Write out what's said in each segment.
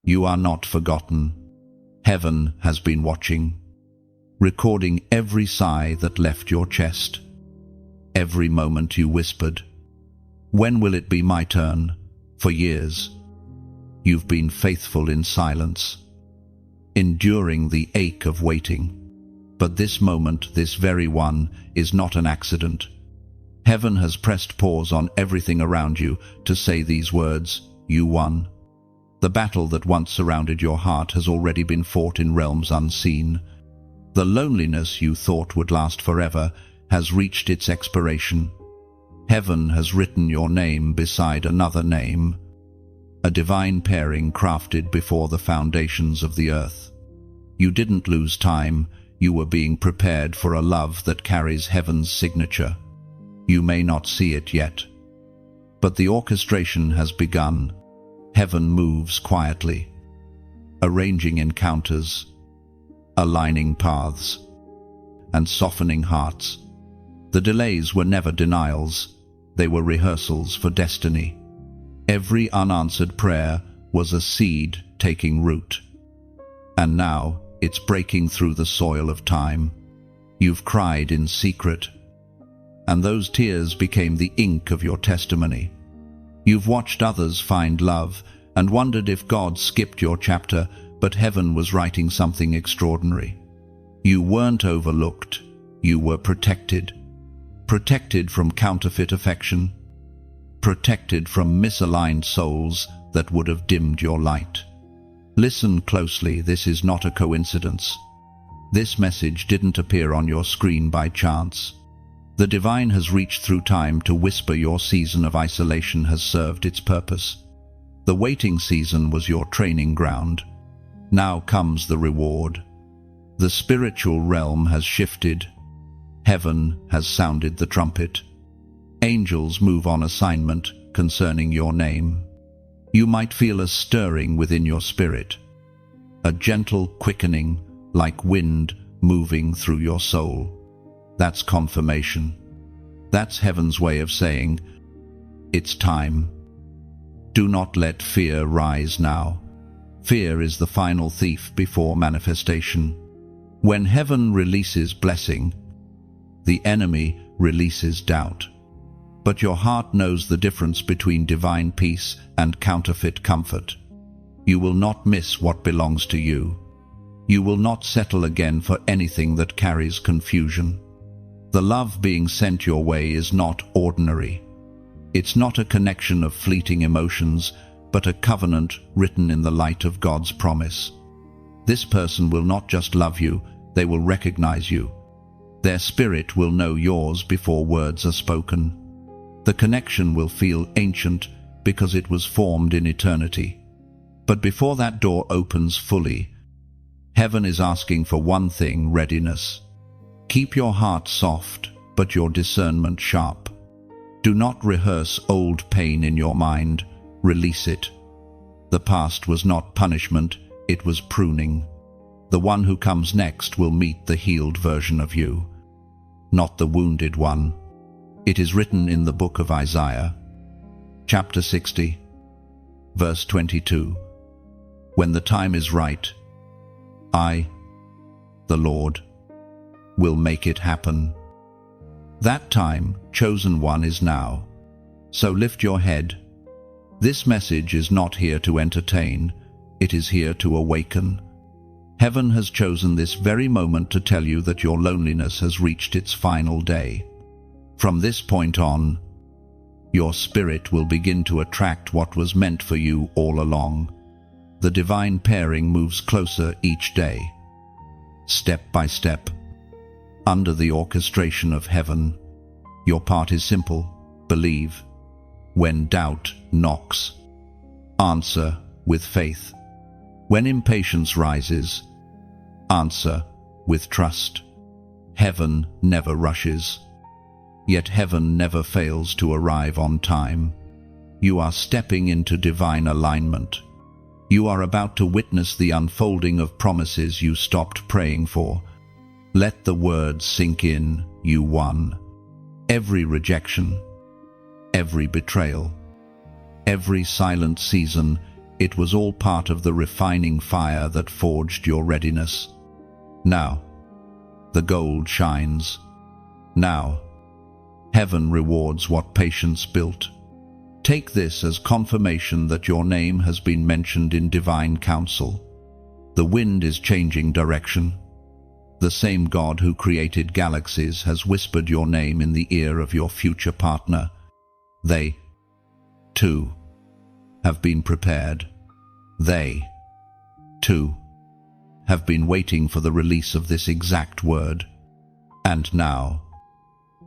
You are not forgotten. Heaven has been watching, recording every sigh that left your chest, every moment you whispered, "When will it be my turn?" For years, you've been faithful in silence, enduring the ache of waiting. But this moment, this very one, is not an accident. Heaven has pressed pause on everything around you to say these words: you won. The battle that once surrounded your heart has already been fought in realms unseen. The loneliness you thought would last forever has reached its expiration. Heaven has written your name beside another name, a divine pairing crafted before the foundations of the earth. You didn't lose time. You were being prepared for a love that carries heaven's signature. You may not see it yet, but the orchestration has begun. Heaven moves quietly, arranging encounters, aligning paths, and softening hearts. The delays were never denials. They were rehearsals for destiny. Every unanswered prayer was a seed taking root. And now it's breaking through the soil of time. You've cried in secret, and those tears became the ink of your testimony. You've watched others find love and wondered if God skipped your chapter, but heaven was writing something extraordinary. You weren't overlooked. You were protected. Protected from counterfeit affection. Protected from misaligned souls that would have dimmed your light. Listen closely, this is not a coincidence. This message didn't appear on your screen by chance. The divine has reached through time to whisper your season of isolation has served its purpose. The waiting season was your training ground. Now comes the reward. The spiritual realm has shifted. Heaven has sounded the trumpet. Angels move on assignment concerning your name. You might feel a stirring within your spirit, a gentle quickening like wind moving through your soul. That's confirmation. That's heaven's way of saying, it's time. Do not let fear rise now. Fear is the final thief before manifestation. When heaven releases blessing, the enemy releases doubt. But your heart knows the difference between divine peace and counterfeit comfort. You will not miss what belongs to you. You will not settle again for anything that carries confusion. The love being sent your way is not ordinary. It's not a connection of fleeting emotions, but a covenant written in the light of God's promise. This person will not just love you, they will recognize you. Their spirit will know yours before words are spoken. The connection will feel ancient because it was formed in eternity. But before that door opens fully, heaven is asking for one thing: readiness. Keep your heart soft, but your discernment sharp. Do not rehearse old pain in your mind. Release it. The past was not punishment, it was pruning. The one who comes next will meet the healed version of you, not the wounded one. It is written in the book of Isaiah, chapter 60, verse 22. When the time is right, I, the Lord, will make it happen. That time, chosen one, is now. So lift your head. This message is not here to entertain, it is here to awaken. Heaven has chosen this very moment to tell you that your loneliness has reached its final day. From this point on, your spirit will begin to attract what was meant for you all along. The divine pairing moves closer each day, step by step, under the orchestration of heaven. Your part is simple: believe. When doubt knocks, answer with faith. When impatience rises, answer with trust. Heaven never rushes, yet heaven never fails to arrive on time. You are stepping into divine alignment. You are about to witness the unfolding of promises you stopped praying for. Let the words sink in: you won. Every rejection, every betrayal, every silent season It was all part of the refining fire that forged your readiness. Now, the gold shines. Now, heaven rewards what patience built. Take this as confirmation that your name has been mentioned in divine counsel. The wind is changing direction. The same God who created galaxies has whispered your name in the ear of your future partner. They, too, have been prepared. They, too, have been waiting for the release of this exact word. And now,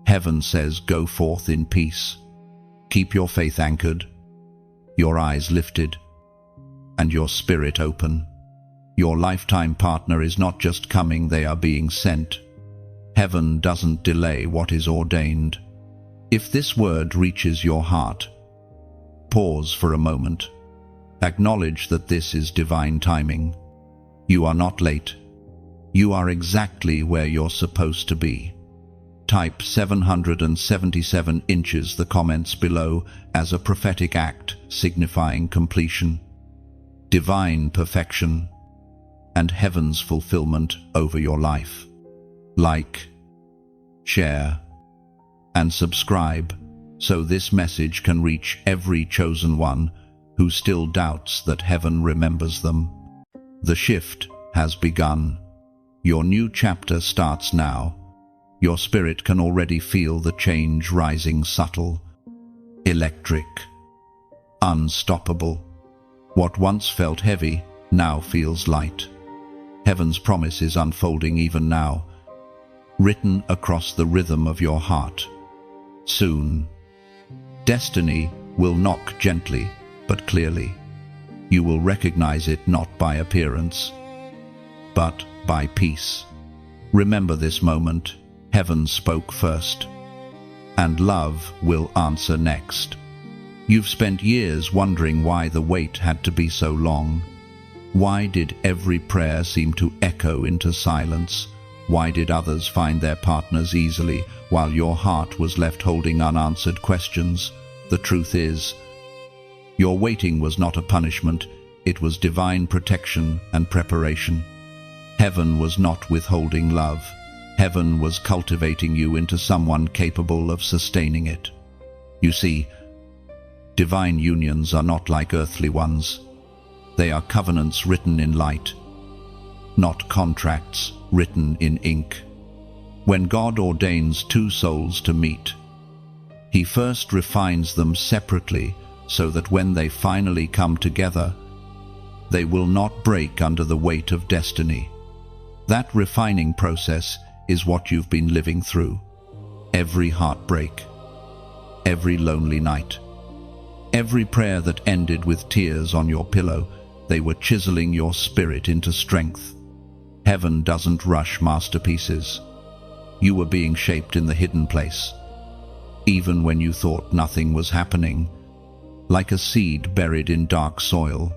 heaven says, go forth in peace. Keep your faith anchored, your eyes lifted, and your spirit open. Your lifetime partner is not just coming, they are being sent. Heaven doesn't delay what is ordained. If this word reaches your heart, pause for a moment. Acknowledge that this is divine timing. You are not late. You are exactly where you're supposed to be. Type 777 inches the comments below as a prophetic act signifying completion, divine perfection, and heaven's fulfillment over your life. Like, share, and subscribe so this message can reach every chosen one who still doubts that heaven remembers them. The shift has begun. Your new chapter starts now. Your spirit can already feel the change rising, subtle, electric, unstoppable. What once felt heavy now feels light. Heaven's promise is unfolding even now, written across the rhythm of your heart. Soon, destiny will knock gently but clearly. You will recognize it not by appearance, but by peace. Remember this moment. Heaven spoke first, and love will answer next. You've spent years wondering why the wait had to be so long. Why did every prayer seem to echo into silence? Why did others find their partners easily, while your heart was left holding unanswered questions? The truth is, your waiting was not a punishment, it was divine protection and preparation. Heaven was not withholding love. Heaven was cultivating you into someone capable of sustaining it. You see, divine unions are not like earthly ones. They are covenants written in light, not contracts written in ink. When God ordains two souls to meet, He first refines them separately so that when they finally come together, they will not break under the weight of destiny. That refining process is what you've been living through. Every heartbreak, every lonely night, every prayer that ended with tears on your pillow, they were chiseling your spirit into strength. Heaven doesn't rush masterpieces. You were being shaped in the hidden place, even when you thought nothing was happening, like a seed buried in dark soil.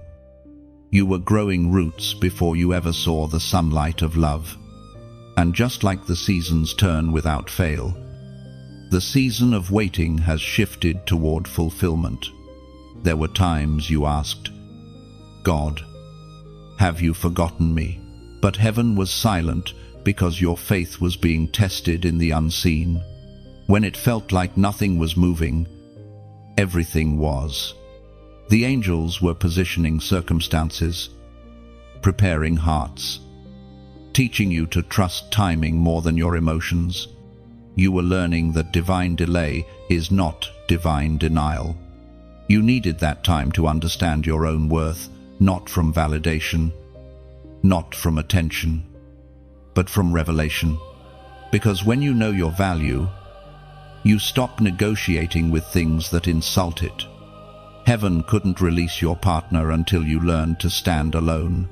You were growing roots before you ever saw the sunlight of love. And just like the seasons turn without fail, the season of waiting has shifted toward fulfillment. There were times you asked, God, have you forgotten me? But heaven was silent because your faith was being tested in the unseen. When it felt like nothing was moving, everything was. The angels were positioning circumstances, preparing hearts, teaching you to trust timing more than your emotions. You were learning that divine delay is not divine denial. You needed that time to understand your own worth, not from validation, not from attention, but from revelation. Because when you know your value, you stop negotiating with things that insult it. Heaven couldn't release your partner until you learned to stand alone,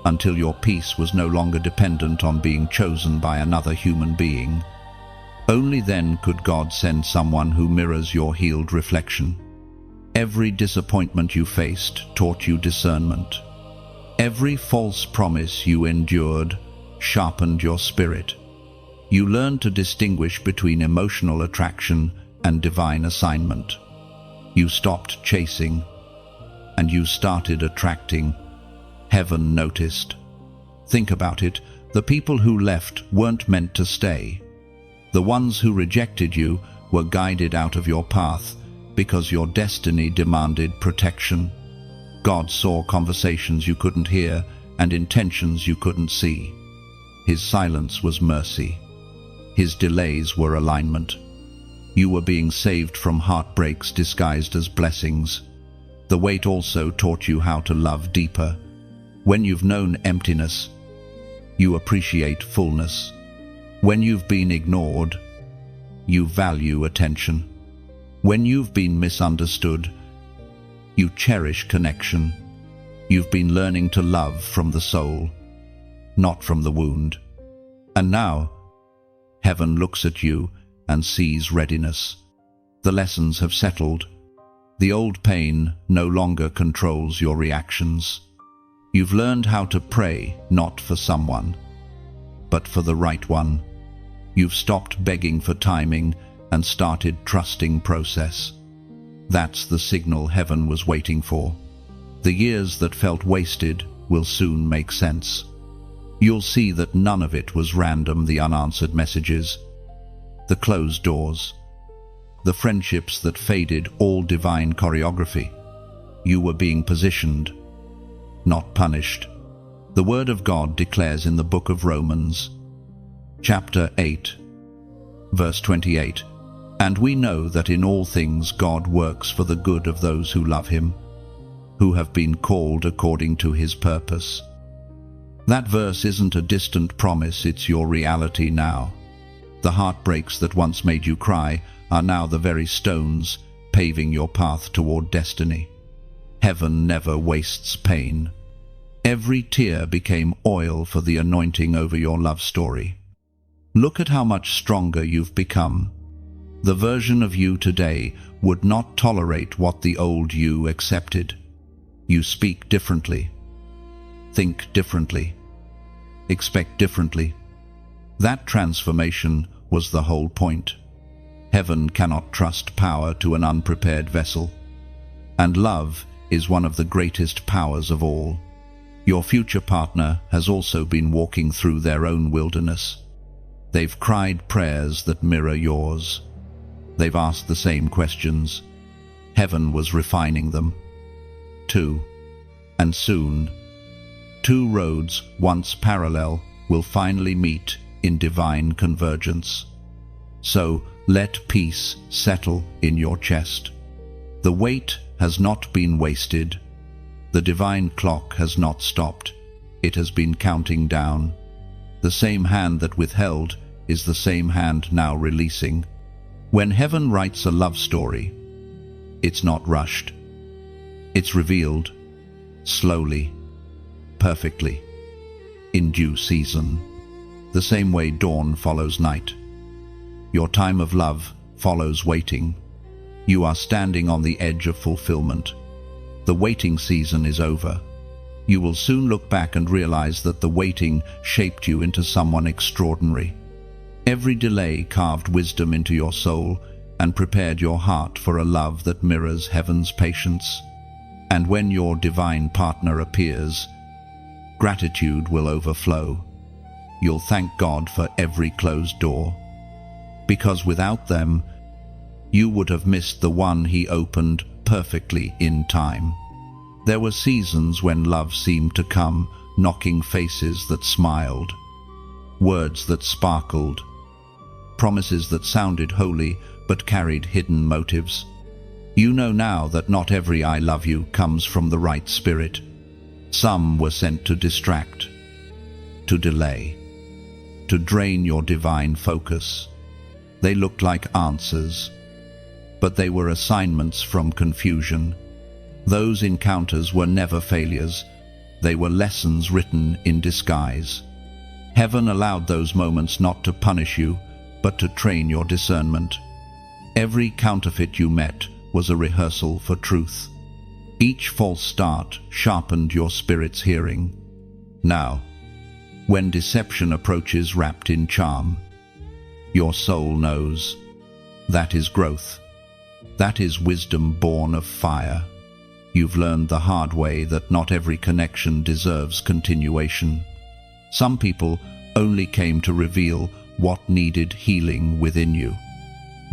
until your peace was no longer dependent on being chosen by another human being. Only then could God send someone who mirrors your healed reflection. Every disappointment you faced taught you discernment. Every false promise you endured sharpened your spirit. You learned to distinguish between emotional attraction and divine assignment. You stopped chasing and you started attracting. Heaven noticed. Think about it. The people who left weren't meant to stay. The ones who rejected you were guided out of your path because your destiny demanded protection. God saw conversations you couldn't hear and intentions you couldn't see. His silence was mercy. His delays were alignment. You were being saved from heartbreaks disguised as blessings. The wait also taught you how to love deeper. When you've known emptiness, you appreciate fullness. When you've been ignored, you value attention. When you've been misunderstood, you cherish connection. You've been learning to love from the soul, not from the wound. And now, heaven looks at you and sees readiness. The lessons have settled. The old pain no longer controls your reactions. You've learned how to pray, not for someone, but for the right one. You've stopped begging for timing and started trusting process. That's the signal heaven was waiting for. The years that felt wasted will soon make sense. You'll see that none of it was random, the unanswered messages, the closed doors, the friendships that faded, all divine choreography. You were being positioned, not punished. The Word of God declares in the book of Romans, chapter 8, verse 28, "And we know that in all things God works for the good of those who love Him, who have been called according to His purpose." That verse isn't a distant promise, it's your reality now. The heartbreaks that once made you cry are now the very stones paving your path toward destiny. Heaven never wastes pain. Every tear became oil for the anointing over your love story. Look at how much stronger you've become. The version of you today would not tolerate what the old you accepted. You speak differently, think differently, expect differently. That transformation was the whole point. Heaven cannot trust power to an unprepared vessel. And love is one of the greatest powers of all. Your future partner has also been walking through their own wilderness. They've cried prayers that mirror yours. They've asked the same questions. Heaven was refining them. And soon, two roads once parallel will finally meet in divine convergence. So let peace settle in your chest. The wait has not been wasted. The divine clock has not stopped. It has been counting down. The same hand that withheld is the same hand now releasing. When heaven writes a love story, it's not rushed. It's revealed, slowly, perfectly, in due season. The same way dawn follows night. Your time of love follows waiting. You are standing on the edge of fulfillment. The waiting season is over. You will soon look back and realize that the waiting shaped you into someone extraordinary. Every delay carved wisdom into your soul and prepared your heart for a love that mirrors heaven's patience. And when your divine partner appears, gratitude will overflow. You'll thank God for every closed door, because without them, you would have missed the one He opened perfectly in time. There were seasons when love seemed to come, knocking faces that smiled, words that sparkled, promises that sounded holy but carried hidden motives. You know now that not every "I love you" comes from the right spirit. Some were sent to distract, to delay, to drain your divine focus. They looked like answers, but they were assignments from confusion. Those encounters were never failures. They were lessons written in disguise. Heaven allowed those moments not to punish you, but to train your discernment. Every counterfeit you met was a rehearsal for truth. Each false start sharpened your spirit's hearing. Now, when deception approaches wrapped in charm, your soul knows. That is growth. That is wisdom born of fire. You've learned the hard way that not every connection deserves continuation. Some people only came to reveal what needed healing within you.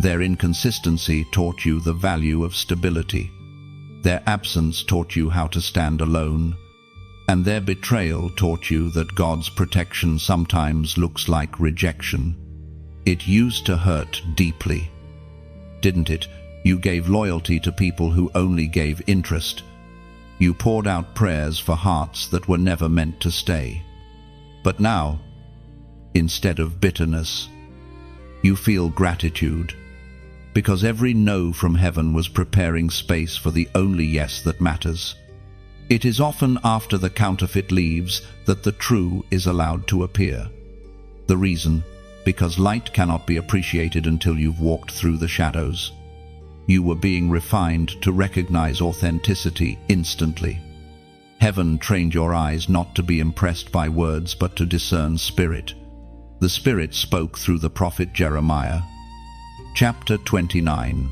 Their inconsistency taught you the value of stability. Their absence taught you how to stand alone. And their betrayal taught you that God's protection sometimes looks like rejection. It used to hurt deeply, didn't it? You gave loyalty to people who only gave interest. You poured out prayers for hearts that were never meant to stay. But now, instead of bitterness, you feel gratitude, because every no from heaven was preparing space for the only yes that matters. It is often after the counterfeit leaves that the true is allowed to appear. The reason? Because light cannot be appreciated until you've walked through the shadows. You were being refined to recognize authenticity instantly. Heaven trained your eyes not to be impressed by words but to discern spirit. The Spirit spoke through the prophet Jeremiah. Chapter 29,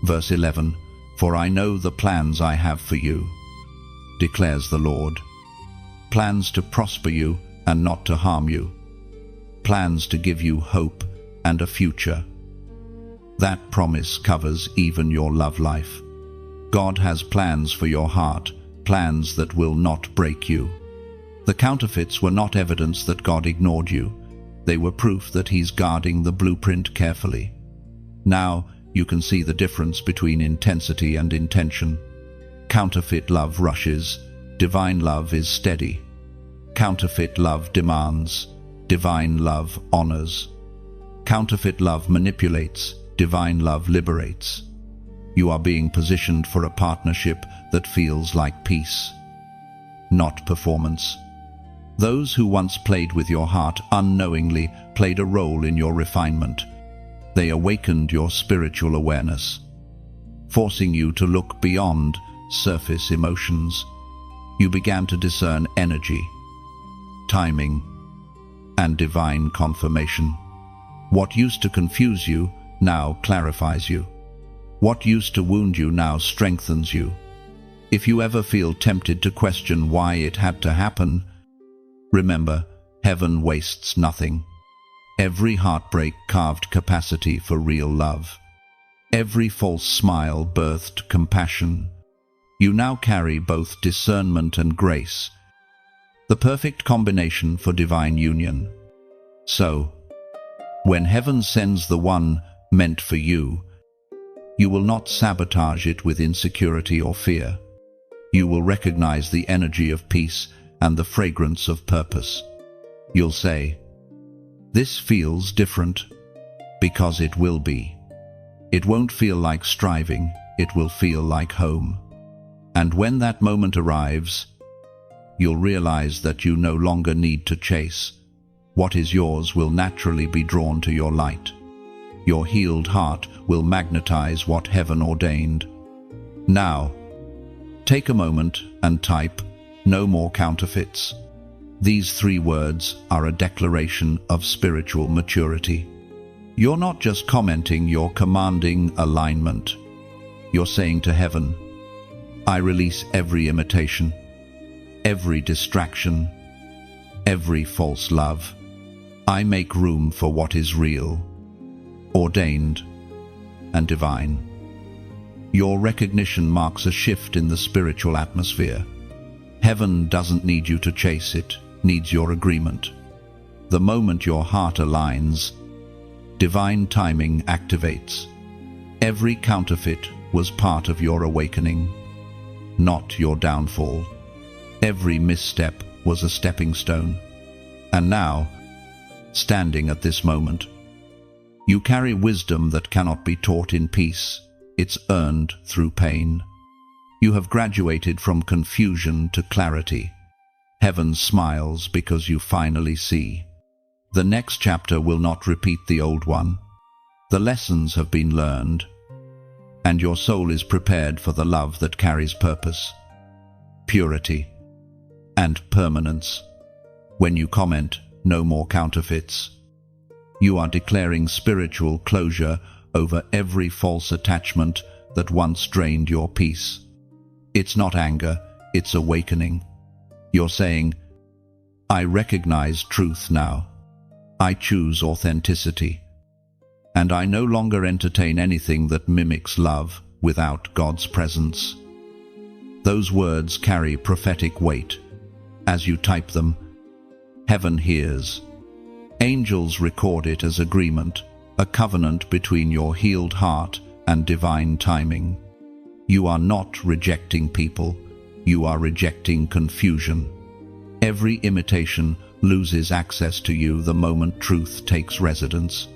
verse 11. For I know the plans I have for you, declares the Lord. Plans to prosper you and not to harm you. Plans to give you hope and a future. That promise covers even your love life. God has plans for your heart, plans that will not break you. The counterfeits were not evidence that God ignored you. They were proof that He's guarding the blueprint carefully. Now you can see the difference between intensity and intention. Counterfeit love rushes, divine love is steady. Counterfeit love demands, divine love honors. Counterfeit love manipulates, divine love liberates. You are being positioned for a partnership that feels like peace, not performance. Those who once played with your heart unknowingly played a role in your refinement. They awakened your spiritual awareness, forcing you to look beyond surface emotions. You began to discern energy, timing, and divine confirmation. What used to confuse you now clarifies you. What used to wound you now strengthens you. If you ever feel tempted to question why it had to happen, remember, heaven wastes nothing. Every heartbreak carved capacity for real love. Every false smile birthed compassion. You now carry both discernment and grace, the perfect combination for divine union. So, when heaven sends the one meant for you, you will not sabotage it with insecurity or fear. You will recognize the energy of peace and the fragrance of purpose. You'll say, "This feels different," because it will be. It won't feel like striving, it will feel like home. And when that moment arrives, you'll realize that you no longer need to chase. What is yours will naturally be drawn to your light. Your healed heart will magnetize what heaven ordained. Now, take a moment and type, "No more counterfeits." These 3 words are a declaration of spiritual maturity. You're not just commenting, you're commanding alignment. You're saying to heaven, "I release every imitation, every distraction, every false love. I make room for what is real, ordained, and divine." Your recognition marks a shift in the spiritual atmosphere. Heaven doesn't need you to chase, it needs your agreement. The moment your heart aligns, divine timing activates. Every counterfeit was part of your awakening, not your downfall. Every misstep was a stepping stone. And now, standing at this moment, you carry wisdom that cannot be taught in peace. It's earned through pain. You have graduated from confusion to clarity. Heaven smiles because you finally see. The next chapter will not repeat the old one. The lessons have been learned, and your soul is prepared for the love that carries purpose, purity, and permanence. When you comment, "No more counterfeits," you are declaring spiritual closure over every false attachment that once drained your peace. It's not anger, it's awakening. You're saying, I recognize truth now. I choose authenticity. And I no longer entertain anything that mimics love without God's presence. Those words carry prophetic weight. As you type them, heaven hears. Angels record it as agreement, a covenant between your healed heart and divine timing. You are not rejecting people, you are rejecting confusion. Every imitation loses access to you the moment truth takes residence.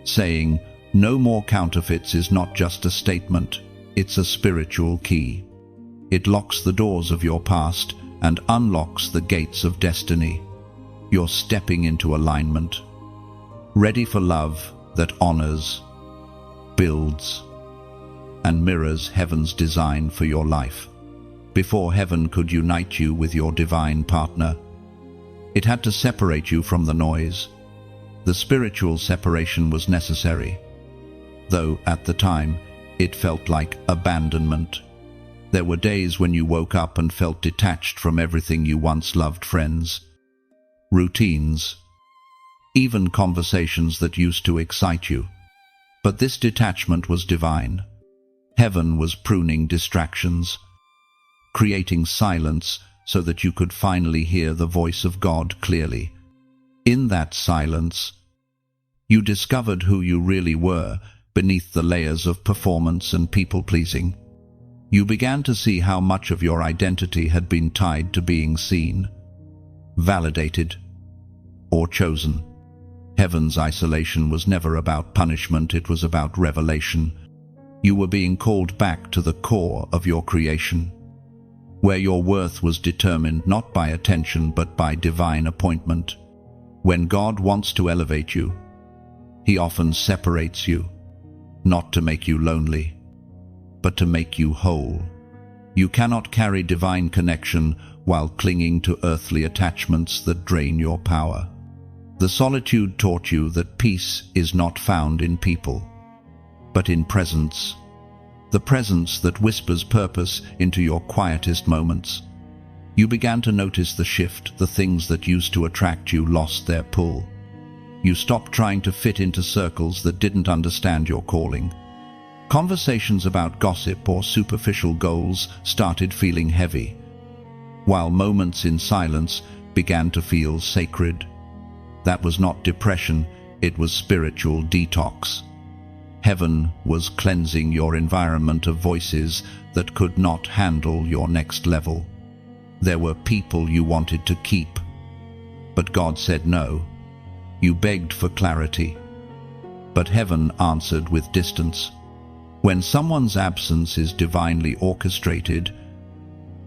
Saying, no more counterfeits is not just a statement, it's a spiritual key. It locks the doors of your past and unlocks the gates of destiny. You're stepping into alignment, ready for love that honors, builds, and mirrors heaven's design for your life. Before heaven could unite you with your divine partner, it had to separate you from the noise. The spiritual separation was necessary, though at the time it felt like abandonment. There were days when you woke up and felt detached from everything you once loved: friends, routines, even conversations that used to excite you. But this detachment was divine. Heaven was pruning distractions, creating silence so that you could finally hear the voice of God clearly. In that silence, you discovered who you really were beneath the layers of performance and people-pleasing. You began to see how much of your identity had been tied to being seen, validated, or chosen. Heaven's isolation was never about punishment, it was about revelation. You were being called back to the core of your creation, where your worth was determined not by attention but by divine appointment. When God wants to elevate you, He often separates you, not to make you lonely, but to make you whole. You cannot carry divine connection while clinging to earthly attachments that drain your power. The solitude taught you that peace is not found in people, but in presence. The presence that whispers purpose into your quietest moments. You began to notice the shift. The things that used to attract you lost their pull. You stopped trying to fit into circles that didn't understand your calling. Conversations about gossip or superficial goals started feeling heavy, while moments in silence began to feel sacred. That was not depression, it was spiritual detox. Heaven was cleansing your environment of voices that could not handle your next level. There were people you wanted to keep, but God said no. You begged for clarity, but heaven answered with distance. When someone's absence is divinely orchestrated,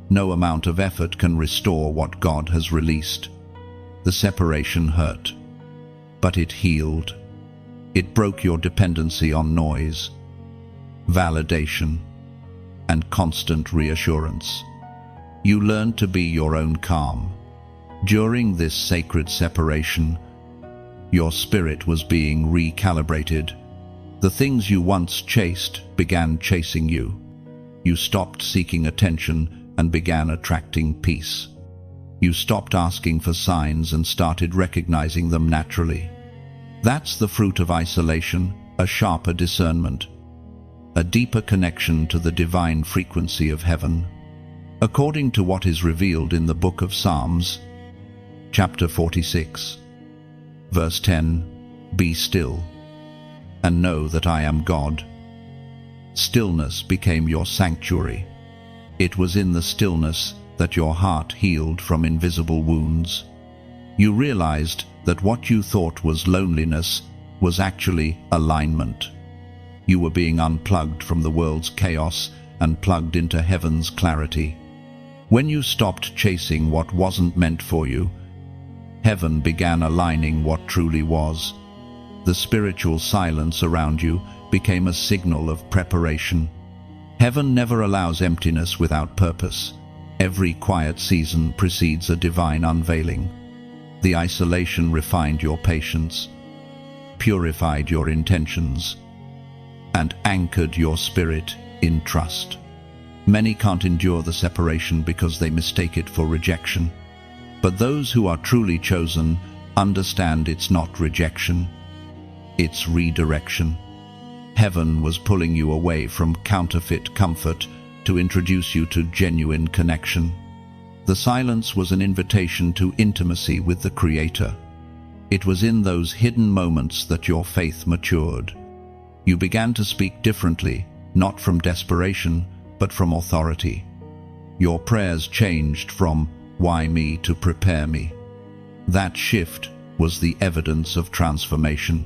no amount of effort can restore what God has released. The separation hurt, but it healed. It broke your dependency on noise, validation, and constant reassurance. You learned to be your own calm. During this sacred separation, your spirit was being recalibrated. The things you once chased began chasing you. You stopped seeking attention and began attracting peace. You stopped asking for signs and started recognizing them naturally. That's the fruit of isolation, a sharper discernment, a deeper connection to the divine frequency of heaven. According to what is revealed in the book of Psalms, chapter 46, verse 10, "Be still and know that I am God." Stillness became your sanctuary. It was in the stillness that your heart healed from invisible wounds. You realized that what you thought was loneliness was actually alignment. You were being unplugged from the world's chaos and plugged into heaven's clarity. When you stopped chasing what wasn't meant for you, heaven began aligning what truly was. The spiritual silence around you became a signal of preparation. Heaven never allows emptiness without purpose. Every quiet season precedes a divine unveiling. The isolation refined your patience, purified your intentions, and anchored your spirit in trust. Many can't endure the separation because they mistake it for rejection. But those who are truly chosen understand it's not rejection, it's redirection. Heaven was pulling you away from counterfeit comfort to introduce you to genuine connection. The silence was an invitation to intimacy with the Creator. It was in those hidden moments that your faith matured. You began to speak differently, not from desperation, but from authority. Your prayers changed from "Why me?" to "Prepare me." That shift was the evidence of transformation.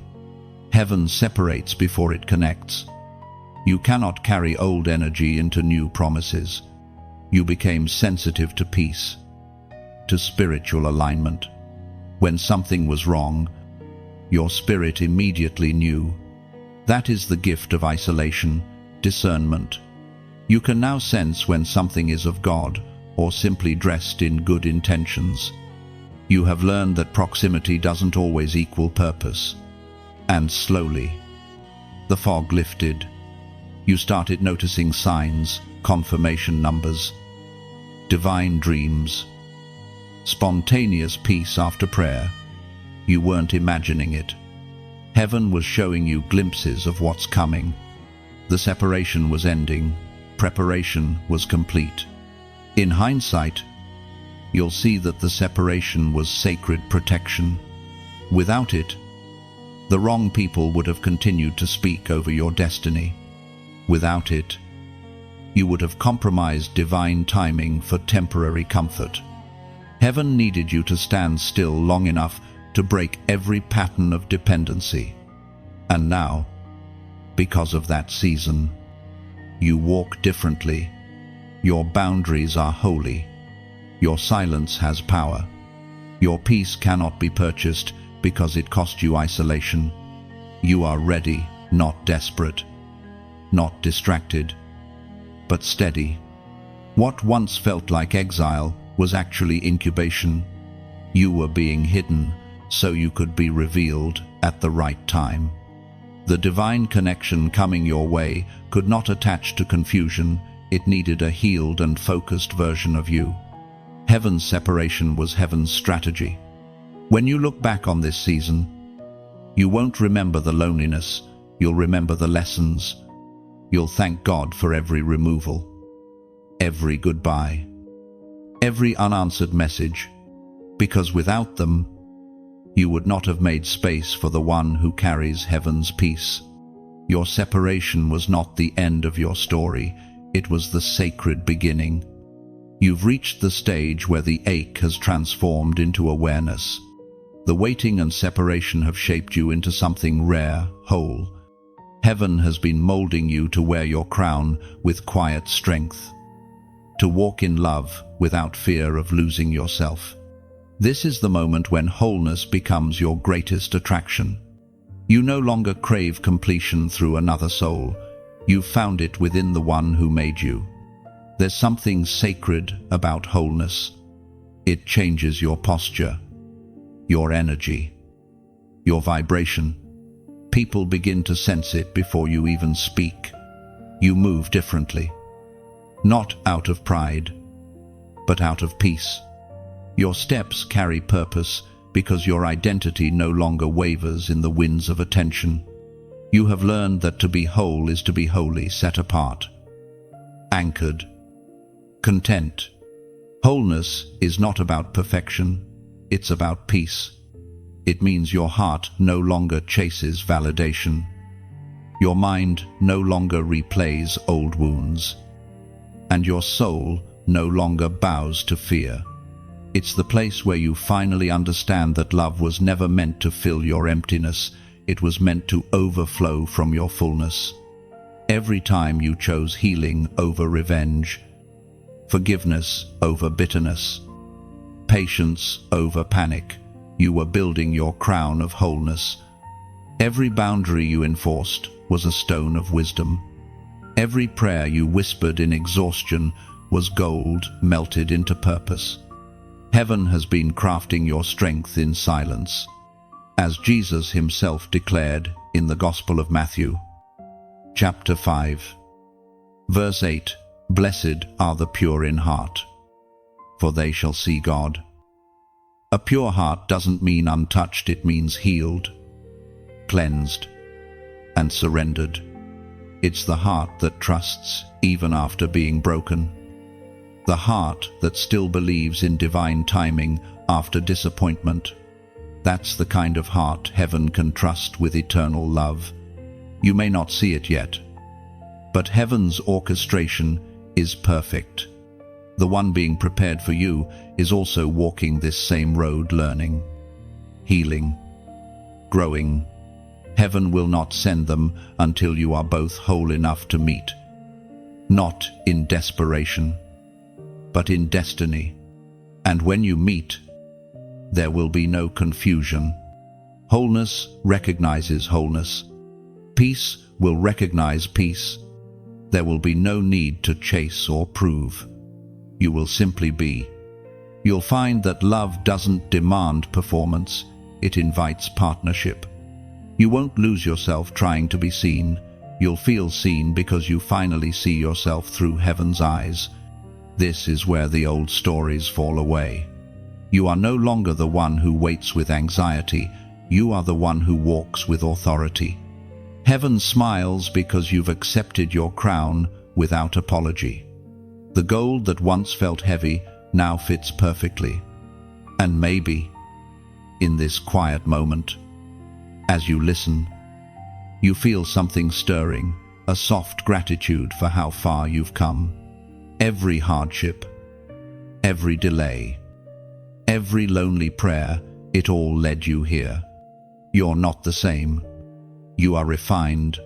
Heaven separates before it connects. You cannot carry old energy into new promises. You became sensitive to peace, to spiritual alignment. When something was wrong, your spirit immediately knew. That is the gift of isolation, discernment. You can now sense when something is of God or simply dressed in good intentions. You have learned that proximity doesn't always equal purpose. And slowly, the fog lifted. You started noticing signs, confirmation numbers, divine dreams, spontaneous peace after prayer. You weren't imagining it. Heaven was showing you glimpses of what's coming. The separation was ending. Preparation was complete. In hindsight, you'll see that the separation was sacred protection. Without it, the wrong people would have continued to speak over your destiny. Without it, you would have compromised divine timing for temporary comfort. Heaven needed you to stand still long enough to break every pattern of dependency. And now, because of that season, you walk differently. Your boundaries are holy. Your silence has power. Your peace cannot be purchased because it cost you isolation. You are ready, not desperate, not distracted, but steady. What once felt like exile was actually incubation. You were being hidden so you could be revealed at the right time. The divine connection coming your way could not attach to confusion. It needed a healed and focused version of you. Heaven's separation was heaven's strategy. When you look back on this season, you won't remember the loneliness, you'll remember the lessons. You'll thank God for every removal, every goodbye, every unanswered message, because without them, you would not have made space for the one who carries heaven's peace. Your separation was not the end of your story, it was the sacred beginning. You've reached the stage where the ache has transformed into awareness. The waiting and separation have shaped you into something rare, whole. Heaven has been molding you to wear your crown with quiet strength, to walk in love without fear of losing yourself. This is the moment when wholeness becomes your greatest attraction. You no longer crave completion through another soul. You've found it within the one who made you. There's something sacred about wholeness. It changes your posture, your energy, your vibration. People begin to sense it before you even speak. You move differently, not out of pride, but out of peace. Your steps carry purpose because your identity no longer wavers in the winds of attention. You have learned that to be whole is to be wholly set apart, anchored, content. Wholeness is not about perfection, it's about peace. It means your heart no longer chases validation. Your mind no longer replays old wounds. And your soul no longer bows to fear. It's the place where you finally understand that love was never meant to fill your emptiness. It was meant to overflow from your fullness. Every time you chose healing over revenge, forgiveness over bitterness, patience over panic, you were building your crown of wholeness. Every boundary you enforced was a stone of wisdom. Every prayer you whispered in exhaustion was gold melted into purpose. Heaven has been crafting your strength in silence, as Jesus himself declared in the Gospel of Matthew, chapter 5, verse 8, Blessed are the pure in heart, for they shall see God. A pure heart doesn't mean untouched, it means healed, cleansed, and surrendered. It's the heart that trusts even after being broken. The heart that still believes in divine timing after disappointment. That's the kind of heart heaven can trust with eternal love. You may not see it yet, but heaven's orchestration is perfect. The one being prepared for you is also walking this same road, learning, healing, growing. Heaven will not send them until you are both whole enough to meet, not in desperation, but in destiny. And when you meet, there will be no confusion. Wholeness recognizes wholeness. Peace will recognize peace. There will be no need to chase or prove. You will simply be. You'll find that love doesn't demand performance, it invites partnership. You won't lose yourself trying to be seen. You'll feel seen because you finally see yourself through heaven's eyes. This is where the old stories fall away. You are no longer the one who waits with anxiety. You are the one who walks with authority. Heaven smiles because you've accepted your crown without apology. The gold that once felt heavy now fits perfectly. And maybe, in this quiet moment, as you listen, you feel something stirring, a soft gratitude for how far you've come. Every hardship, every delay, every lonely prayer, it all led you here. You're not the same. You are refined.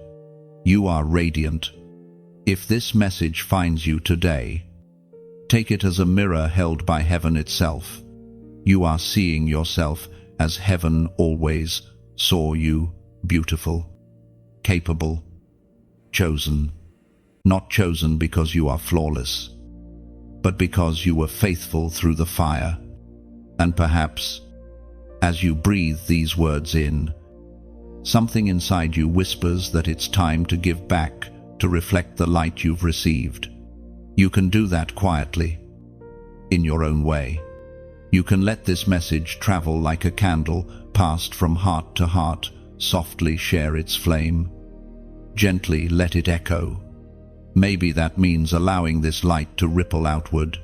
You are radiant. If this message finds you today, take it as a mirror held by heaven itself. You are seeing yourself as heaven always saw you, beautiful, capable, chosen. Not chosen because you are flawless, but because you were faithful through the fire. And perhaps, as you breathe these words in, something inside you whispers that it's time to give back, to reflect the light you've received. You can do that quietly, in your own way. You can let this message travel like a candle, passed from heart to heart, softly share its flame. Gently let it echo. Maybe that means allowing this light to ripple outward,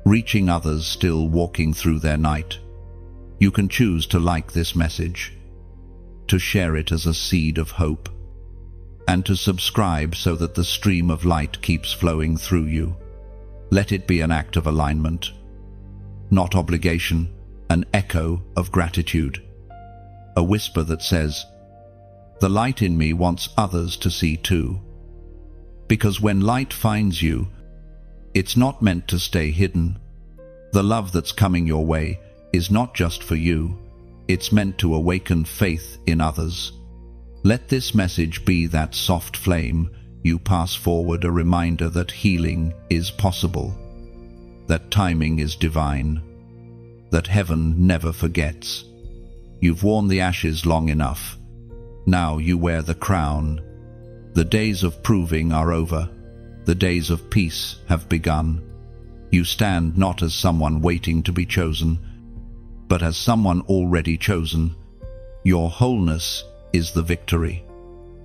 reaching others still walking through their night. You can choose to like this message, to share it as a seed of hope, and to subscribe so that the stream of light keeps flowing through you. Let it be an act of alignment, not obligation, an echo of gratitude, a whisper that says, "The light in me wants others to see too." Because when light finds you, it's not meant to stay hidden. The love that's coming your way is not just for you, it's meant to awaken faith in others. Let this message be that soft flame you pass forward, a reminder that healing is possible, that timing is divine, that heaven never forgets. You've worn the ashes long enough. Now you wear the crown. The days of proving are over. The days of peace have begun. You stand not as someone waiting to be chosen, but as someone already chosen. Your wholeness is the victory.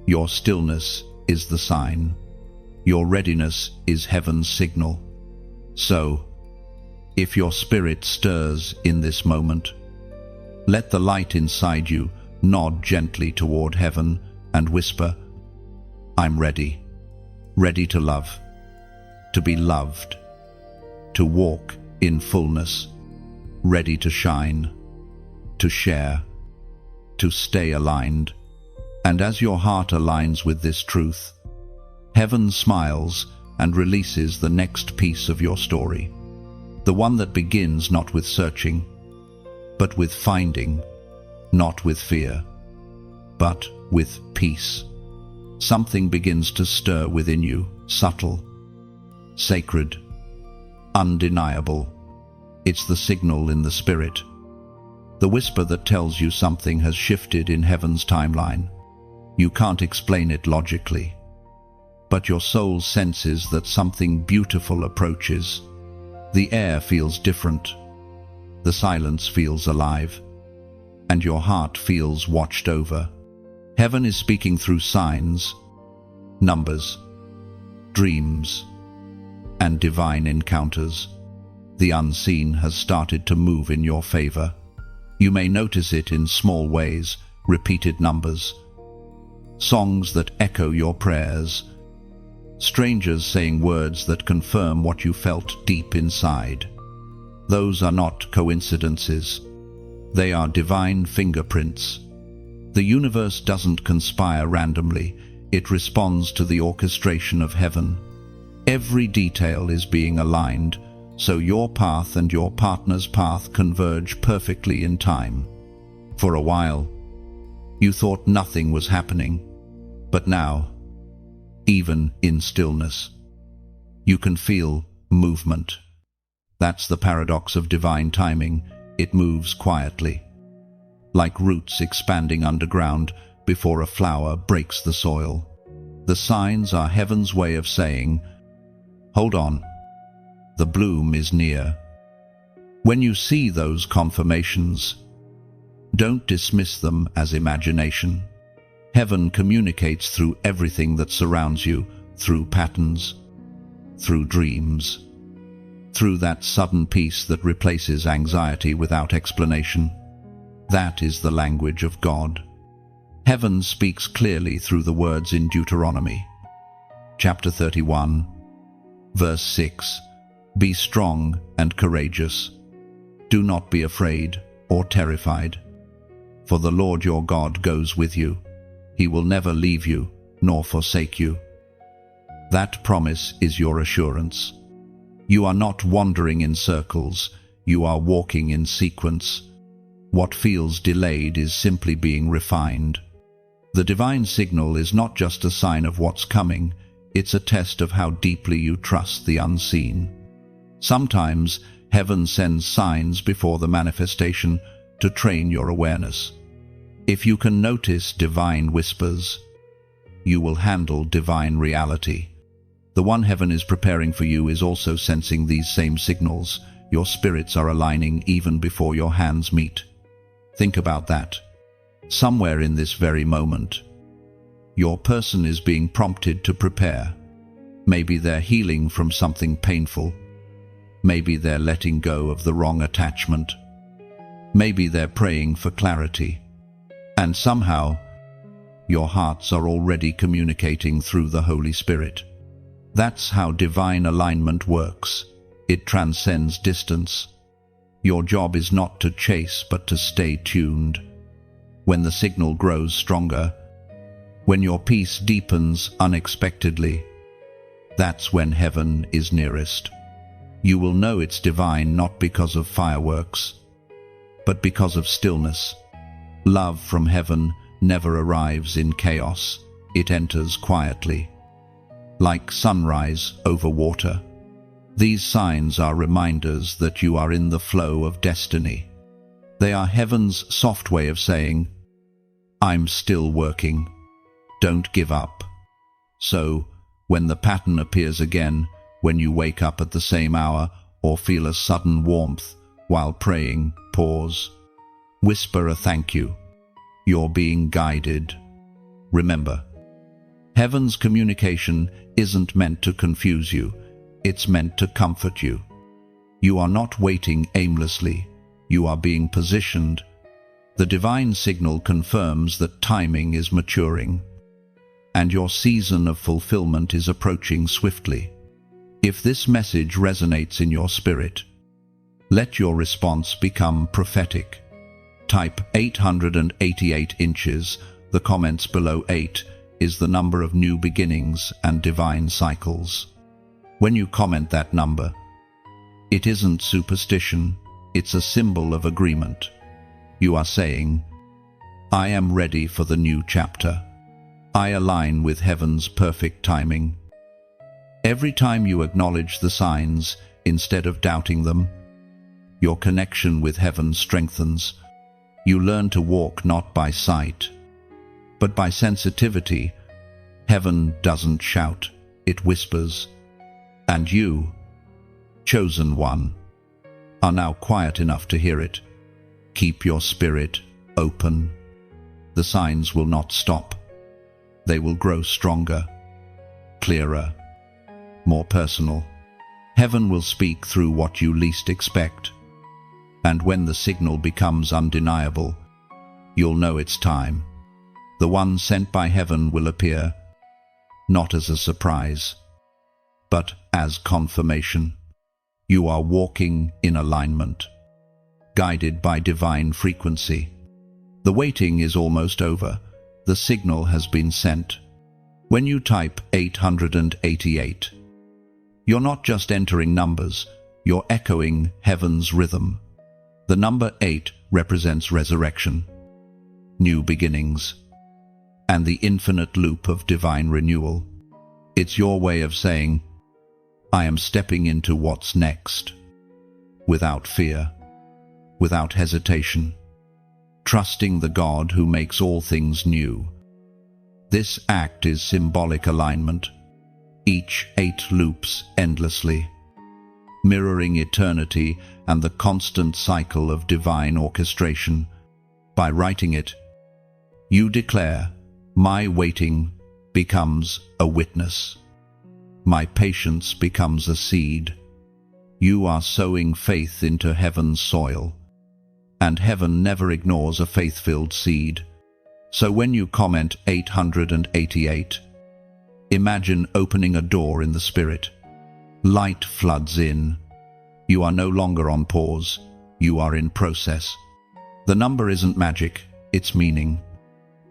Your stillness is the sign. Your readiness is heaven's signal. So, if your spirit stirs in this moment, let the light inside you nod gently toward heaven and whisper, "I'm ready, ready to love, to be loved, to walk in fullness, ready to shine, to share, to stay aligned." And as your heart aligns with this truth, heaven smiles and releases the next piece of your story, the one that begins not with searching, but with finding, not with fear, but with peace. Something begins to stir within you, subtle, sacred, undeniable. It's the signal in the spirit, the whisper that tells you something has shifted in heaven's timeline. You can't explain it logically, but your soul senses that something beautiful approaches. The air feels different, the silence feels alive, and your heart feels watched over. Heaven is speaking through signs, numbers, dreams, and divine encounters. The unseen has started to move in your favor. You may notice it in small ways, repeated numbers, songs that echo your prayers, strangers saying words that confirm what you felt deep inside. Those are not coincidences. They are divine fingerprints. The universe doesn't conspire randomly. It responds to the orchestration of heaven. Every detail is being aligned, so your path and your partner's path converge perfectly in time. For a while, you thought nothing was happening, but now, even in stillness, you can feel movement. That's the paradox of divine timing. It moves quietly, like roots expanding underground before a flower breaks the soil. The signs are heaven's way of saying, "Hold on, the bloom is near." When you see those confirmations, don't dismiss them as imagination. Heaven communicates through everything that surrounds you, through patterns, through dreams, through that sudden peace that replaces anxiety without explanation. That is the language of God. Heaven speaks clearly through the words in Deuteronomy, chapter 31, verse 6. Be strong and courageous. Do not be afraid or terrified, for the Lord your God goes with you. He will never leave you nor forsake you. That promise is your assurance. You are not wandering in circles, you are walking in sequence. What feels delayed is simply being refined. The divine signal is not just a sign of what's coming, it's a test of how deeply you trust the unseen. Sometimes heaven sends signs before the manifestation to train your awareness. If you can notice divine whispers, you will handle divine reality. The one heaven is preparing for you is also sensing these same signals. Your spirits are aligning even before your hands meet. Think about that. Somewhere in this very moment, your person is being prompted to prepare. Maybe they're healing from something painful. Maybe they're letting go of the wrong attachment. Maybe they're praying for clarity. And somehow, your hearts are already communicating through the Holy Spirit. That's how divine alignment works. It transcends distance. Your job is not to chase, but to stay tuned. When the signal grows stronger, when your peace deepens unexpectedly, that's when heaven is nearest. You will know it's divine not because of fireworks, but because of stillness. Love from heaven never arrives in chaos. It enters quietly, like sunrise over water. These signs are reminders that you are in the flow of destiny. They are heaven's soft way of saying, "I'm still working. Don't give up." So, when the pattern appears again, when you wake up at the same hour or feel a sudden warmth while praying, pause. Whisper a thank you. You're being guided. Remember, heaven's communication isn't meant to confuse you. It's meant to comfort you. You are not waiting aimlessly. You are being positioned. The divine signal confirms that timing is maturing, and your season of fulfillment is approaching swiftly. If this message resonates in your spirit, let your response become prophetic. Type 888 inches. The comments below 8 is the number of new beginnings and divine cycles. When you comment that number, it isn't superstition, it's a symbol of agreement. You are saying, "I am ready for the new chapter. I align with heaven's perfect timing." Every time you acknowledge the signs instead of doubting them, your connection with heaven strengthens. You learn to walk not by sight, but by sensitivity. Heaven doesn't shout, it whispers, and you, chosen one, are now quiet enough to hear it. Keep your spirit open. The signs will not stop. They will grow stronger, clearer, more personal. Heaven will speak through what you least expect. And when the signal becomes undeniable, you'll know it's time. The one sent by heaven will appear, not as a surprise, but as confirmation. You are walking in alignment, guided by divine frequency. The waiting is almost over. The signal has been sent. When you type 888, you're not just entering numbers, you're echoing heaven's rhythm. The number 8 represents resurrection, new beginnings, and the infinite loop of divine renewal. It's your way of saying, I am stepping into what's next, without fear, without hesitation, trusting the God who makes all things new. This act is symbolic alignment. Each 8 loops endlessly, mirroring eternity and the constant cycle of divine orchestration. By writing it, you declare, my waiting becomes a witness. My patience becomes a seed. You are sowing faith into heaven's soil, and heaven never ignores a faith-filled seed. So when you comment 888, imagine opening a door in the spirit. Light floods in. You are no longer on pause. You are in process. The number isn't magic, it's meaning.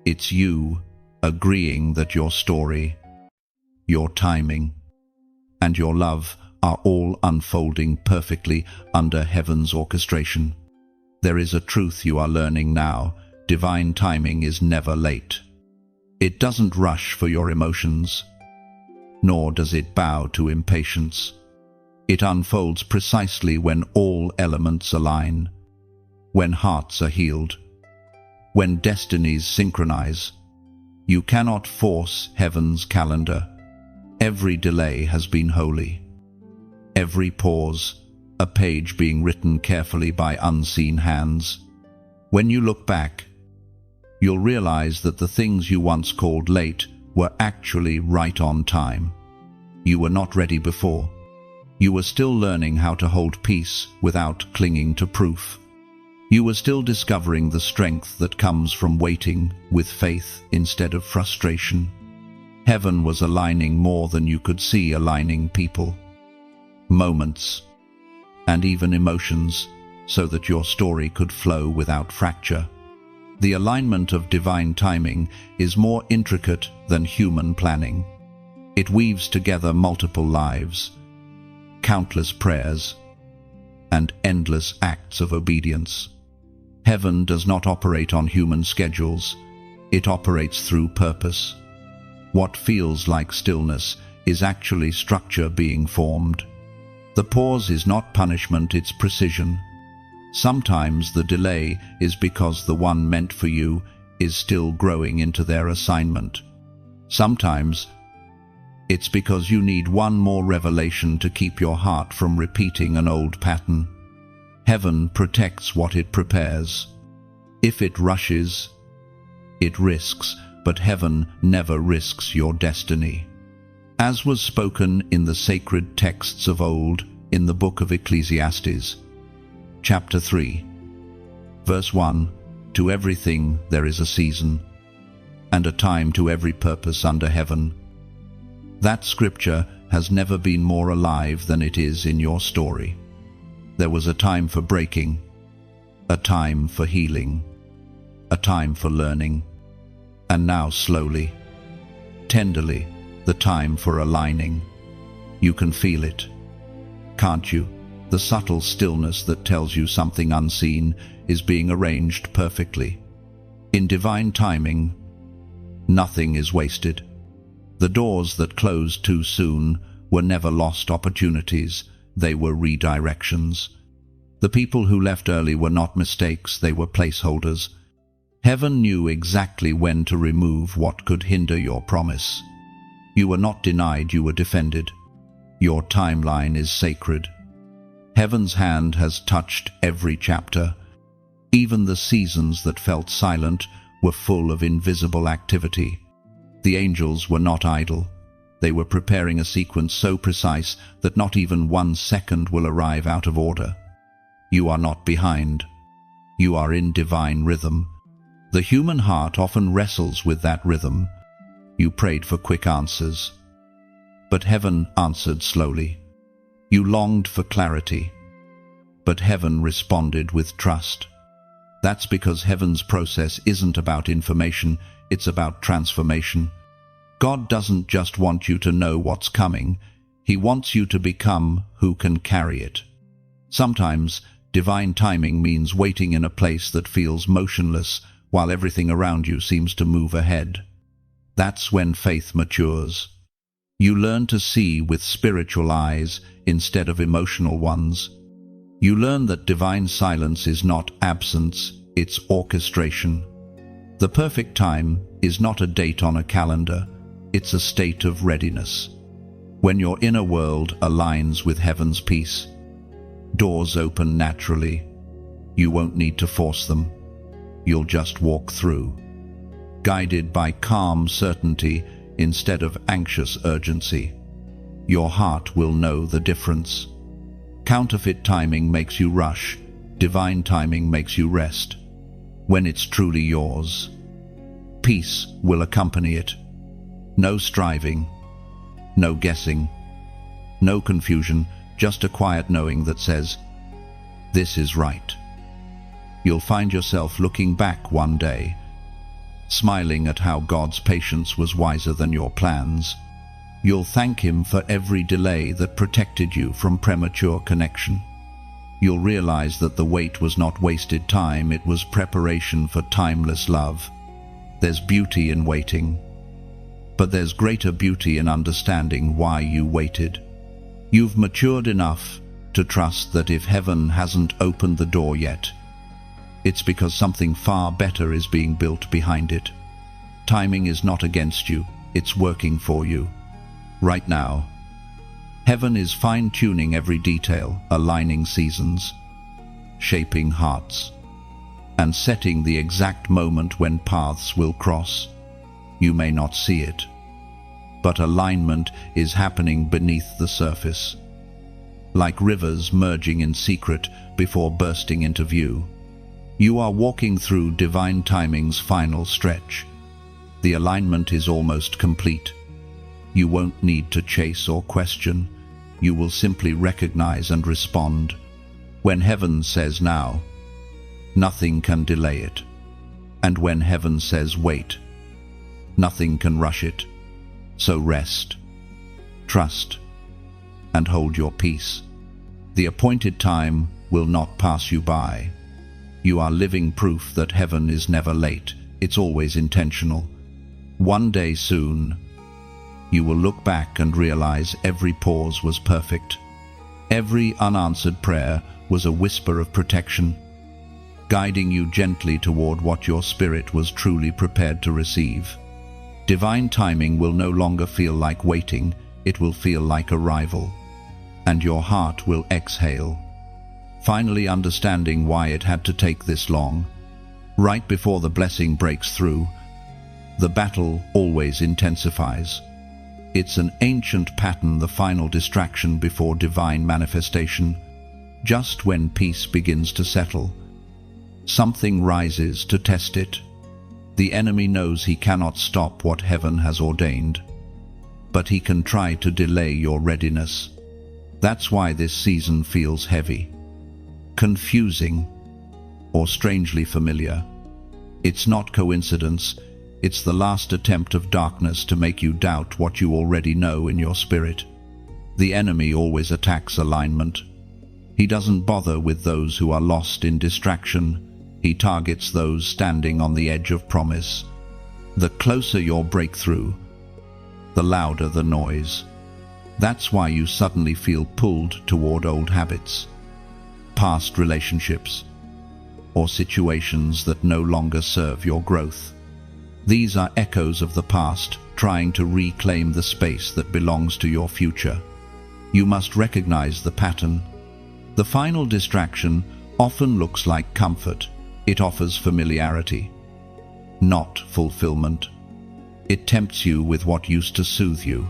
It's you agreeing that your story, your timing, and your love are all unfolding perfectly under heaven's orchestration. There is a truth you are learning now. Divine timing is never late. It doesn't rush for your emotions, nor does it bow to impatience. It unfolds precisely when all elements align, when hearts are healed, when destinies synchronize. You cannot force heaven's calendar. Every delay has been holy. Every pause, a page being written carefully by unseen hands. When you look back, you'll realize that the things you once called late were actually right on time. You were not ready before. You were still learning how to hold peace without clinging to proof. You were still discovering the strength that comes from waiting with faith instead of frustration. Heaven was aligning more than you could see aligning people, moments, and even emotions, so that your story could flow without fracture. The alignment of divine timing is more intricate than human planning. It weaves together multiple lives, countless prayers, and endless acts of obedience. Heaven does not operate on human schedules. It operates through purpose. What feels like stillness is actually structure being formed. The pause is not punishment, it's precision. Sometimes the delay is because the one meant for you is still growing into their assignment. Sometimes it's because you need one more revelation to keep your heart from repeating an old pattern. Heaven protects what it prepares. If it rushes, it risks, but heaven never risks your destiny. As was spoken in the sacred texts of old in the book of Ecclesiastes, chapter 3, verse 1, to everything there is a season, and a time to every purpose under heaven. That scripture has never been more alive than it is in your story. There was a time for breaking, a time for healing, a time for learning, and now slowly, tenderly, the time for aligning. You can feel it, can't you? The subtle stillness that tells you something unseen is being arranged perfectly. In divine timing, nothing is wasted. The doors that closed too soon were never lost opportunities, they were redirections. The people who left early were not mistakes, they were placeholders. Heaven knew exactly when to remove what could hinder your promise. You were not denied, you were defended. Your timeline is sacred. Heaven's hand has touched every chapter. Even the seasons that felt silent were full of invisible activity. The angels were not idle. They were preparing a sequence so precise that not even 1 second will arrive out of order. You are not behind. You are in divine rhythm. The human heart often wrestles with that rhythm. You prayed for quick answers, but heaven answered slowly. You longed for clarity, but heaven responded with trust. That's because heaven's process isn't about information, it's about transformation. God doesn't just want you to know what's coming, He wants you to become who can carry it. Sometimes, divine timing means waiting in a place that feels motionless while everything around you seems to move ahead. That's when faith matures. You learn to see with spiritual eyes instead of emotional ones. You learn that divine silence is not absence, it's orchestration. The perfect time is not a date on a calendar, it's a state of readiness. When your inner world aligns with heaven's peace, doors open naturally. You won't need to force them. You'll just walk through, guided by calm certainty instead of anxious urgency. Your heart will know the difference. Counterfeit timing makes you rush. Divine timing makes you rest. When it's truly yours, peace will accompany it. No striving, no guessing, no confusion, just a quiet knowing that says, "This is right." You'll find yourself looking back one day, smiling at how God's patience was wiser than your plans. You'll thank Him for every delay that protected you from premature connection. You'll realize that the wait was not wasted time, it was preparation for timeless love. There's beauty in waiting, but there's greater beauty in understanding why you waited. You've matured enough to trust that if heaven hasn't opened the door yet, it's because something far better is being built behind it. Timing is not against you, it's working for you. Right now, heaven is fine-tuning every detail, aligning seasons, shaping hearts, and setting the exact moment when paths will cross. You may not see it, but alignment is happening beneath the surface, like rivers merging in secret before bursting into view. You are walking through divine timing's final stretch. The alignment is almost complete. You won't need to chase or question. You will simply recognize and respond. When heaven says now, nothing can delay it. And when heaven says wait, nothing can rush it. So rest, trust, and hold your peace. The appointed time will not pass you by. You are living proof that heaven is never late, it's always intentional. One day soon, you will look back and realize every pause was perfect. Every unanswered prayer was a whisper of protection, guiding you gently toward what your spirit was truly prepared to receive. Divine timing will no longer feel like waiting, it will feel like arrival. And your heart will exhale, finally understanding why it had to take this long. Right before the blessing breaks through, the battle always intensifies. It's an ancient pattern, the final distraction before divine manifestation. Just when peace begins to settle, something rises to test it. The enemy knows he cannot stop what heaven has ordained, but he can try to delay your readiness. That's why this season feels heavy, confusing, or strangely familiar. It's not coincidence, it's the last attempt of darkness to make you doubt what you already know in your spirit. The enemy always attacks alignment. He doesn't bother with those who are lost in distraction. He targets those standing on the edge of promise. The closer your breakthrough, the louder the noise. That's why you suddenly feel pulled toward old habits, past relationships, or situations that no longer serve your growth. These are echoes of the past, trying to reclaim the space that belongs to your future. You must recognize the pattern. The final distraction often looks like comfort. It offers familiarity, not fulfillment. It tempts you with what used to soothe you,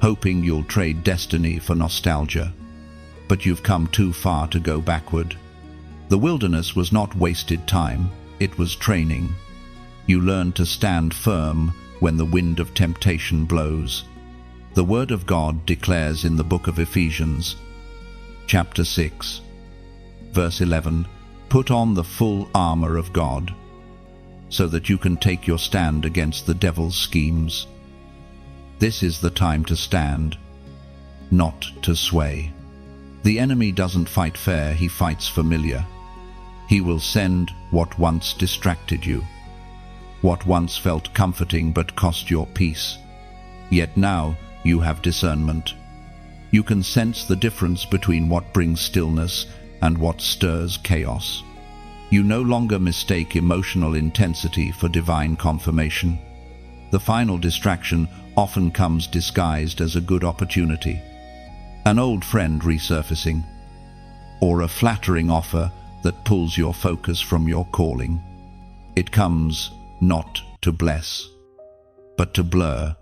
hoping you'll trade destiny for nostalgia. But you've come too far to go backward. The wilderness was not wasted time, it was training. You learn to stand firm when the wind of temptation blows. The Word of God declares in the book of Ephesians, chapter 6, verse 11, "Put on the full armor of God, so that you can take your stand against the devil's schemes." This is the time to stand, not to sway. The enemy doesn't fight fair, he fights familiar. He will send what once distracted you, what once felt comforting but cost your peace. Yet now you have discernment. You can sense the difference between what brings stillness and what stirs chaos. You no longer mistake emotional intensity for divine confirmation. The final distraction often comes disguised as a good opportunity, an old friend resurfacing, or a flattering offer that pulls your focus from your calling. It comes not to bless, but to blur.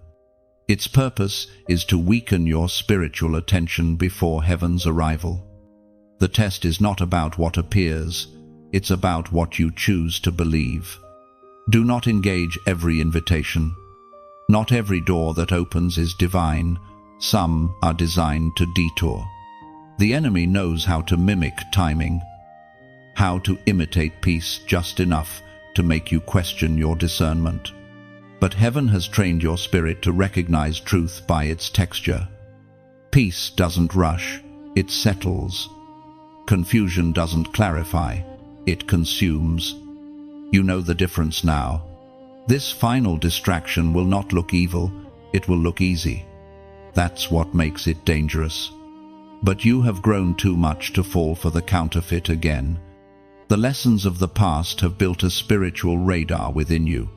Its purpose is to weaken your spiritual attention before heaven's arrival. The test is not about what appears, it's about what you choose to believe. Do not engage every invitation. Not every door that opens is divine. Some are designed to detour. The enemy knows how to mimic timing, how to imitate peace just enough to make you question your discernment. But heaven has trained your spirit to recognize truth by its texture. Peace doesn't rush, it settles. Confusion doesn't clarify, it consumes. You know the difference now. This final distraction will not look evil, it will look easy. That's what makes it dangerous. But you have grown too much to fall for the counterfeit again. The lessons of the past have built a spiritual radar within you.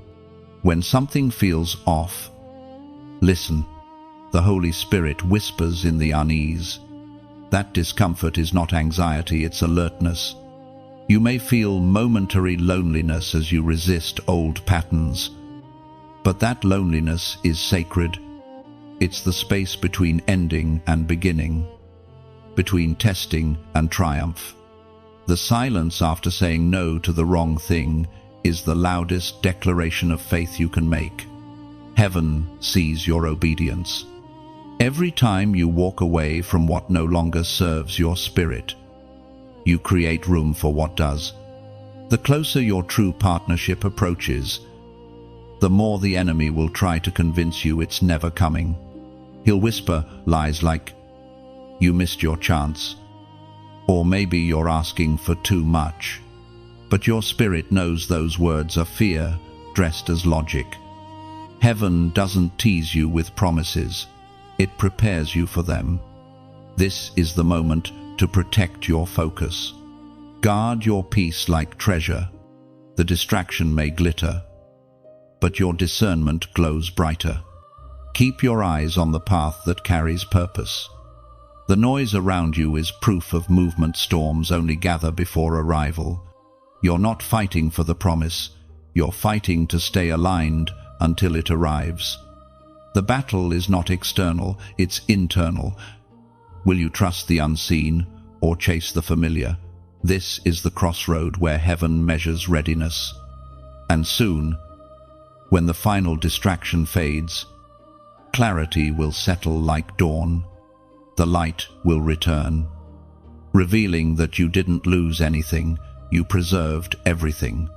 When something feels off, listen. The Holy Spirit whispers in the unease. That discomfort is not anxiety, it's alertness. You may feel momentary loneliness as you resist old patterns, but that loneliness is sacred. It's the space between ending and beginning, between testing and triumph. The silence after saying no to the wrong thing is the loudest declaration of faith you can make. Heaven sees your obedience. Every time you walk away from what no longer serves your spirit, you create room for what does. The closer your true partnership approaches, the more the enemy will try to convince you it's never coming. He'll whisper lies like, "You missed your chance," or "Maybe you're asking for too much." But your spirit knows those words are fear dressed as logic. Heaven doesn't tease you with promises, it prepares you for them. This is the moment to protect your focus. Guard your peace like treasure. The distraction may glitter, but your discernment glows brighter. Keep your eyes on the path that carries purpose. The noise around you is proof of movement. Storms only gather before arrival. You're not fighting for the promise, you're fighting to stay aligned until it arrives. The battle is not external, it's internal. Will you trust the unseen or chase the familiar? This is the crossroad where heaven measures readiness. And soon, when the final distraction fades, clarity will settle like dawn. The light will return, revealing that you didn't lose anything, you preserved everything.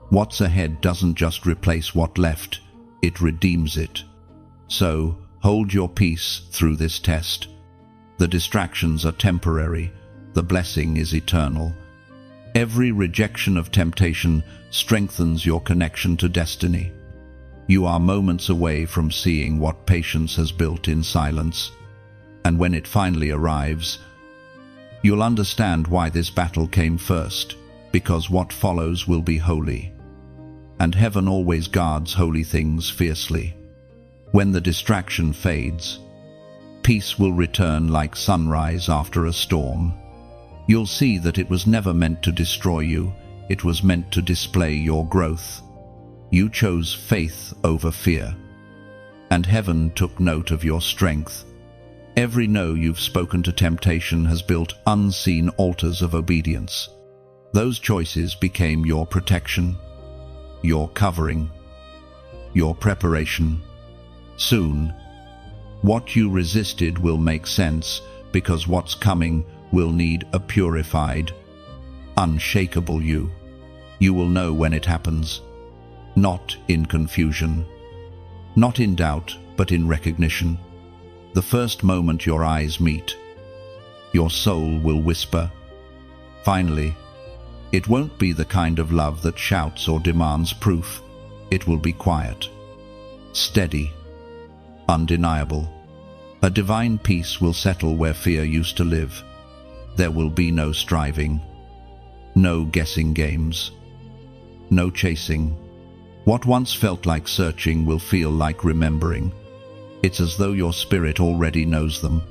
What's ahead doesn't just replace what left, it redeems it. So, hold your peace through this test. The distractions are temporary, the blessing is eternal. Every rejection of temptation strengthens your connection to destiny. You are moments away from seeing what patience has built in silence. And when it finally arrives, you'll understand why this battle came first, because what follows will be holy. And heaven always guards holy things fiercely. When the distraction fades, peace will return like sunrise after a storm. You'll see that it was never meant to destroy you, it was meant to display your growth. You chose faith over fear, and heaven took note of your strength. Every no you've spoken to temptation has built unseen altars of obedience. Those choices became your protection, your covering, your preparation. Soon, what you resisted will make sense, because what's coming will need a purified, unshakable you. You will know when it happens, not in confusion, not in doubt, but in recognition. The first moment your eyes meet, your soul will whisper, finally. It won't be the kind of love that shouts or demands proof. It will be quiet, steady, undeniable. A divine peace will settle where fear used to live. There will be no striving, no guessing games, no chasing. What once felt like searching will feel like remembering. It's as though your spirit already knows them,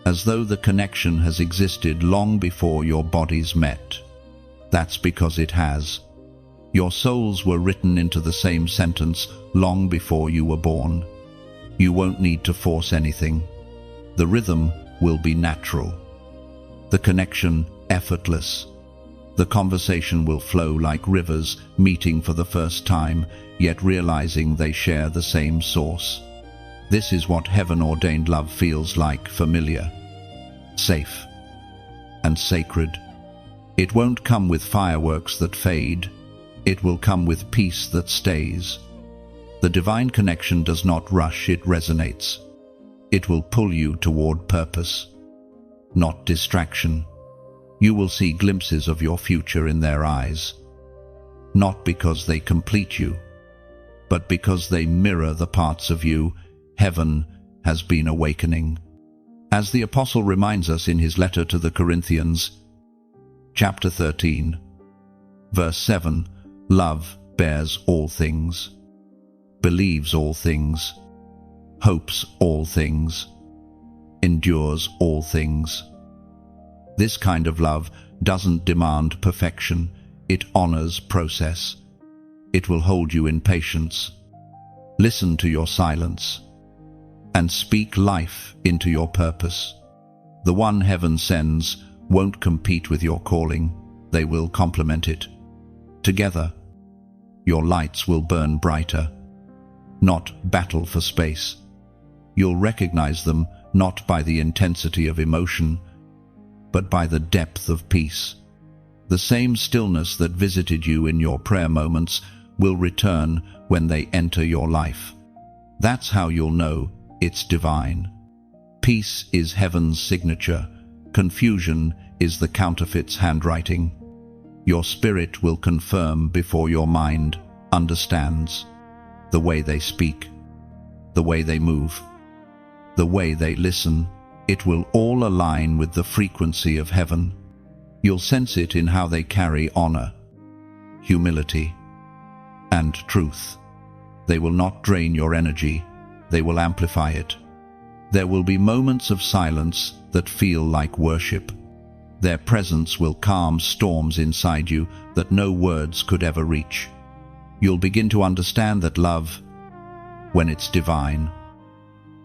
as though the connection has existed long before your bodies met. That's because it has. Your souls were written into the same sentence long before you were born. You won't need to force anything. The rhythm will be natural, the connection effortless. The conversation will flow like rivers meeting for the first time, yet realizing they share the same source. This is what heaven-ordained love feels like: familiar, safe, and sacred. It won't come with fireworks that fade. It will come with peace that stays. The divine connection does not rush, it resonates. It will pull you toward purpose, not distraction. You will see glimpses of your future in their eyes, not because they complete you, but because they mirror the parts of you heaven has been awakening. As the Apostle reminds us in his letter to the Corinthians, chapter 13, verse 7, love bears all things, believes all things, hopes all things, endures all things. This kind of love doesn't demand perfection, it honors process. It will hold you in patience, listen to your silence, and speak life into your purpose. The one heaven sends won't compete with your calling, they will complement it. Together, your lights will burn brighter, not battle for space. You'll recognize them not by the intensity of emotion, but by the depth of peace. The same stillness that visited you in your prayer moments will return when they enter your life. That's how you'll know it's divine. Peace is heaven's signature. Confusion is the counterfeit's handwriting. Your spirit will confirm before your mind understands. The way they speak, the way they move, the way they listen, it will all align with the frequency of heaven. You'll sense it in how they carry honor, humility, and truth. They will not drain your energy, they will amplify it. There will be moments of silence that feel like worship. Their presence will calm storms inside you that no words could ever reach. You'll begin to understand that love, when it's divine,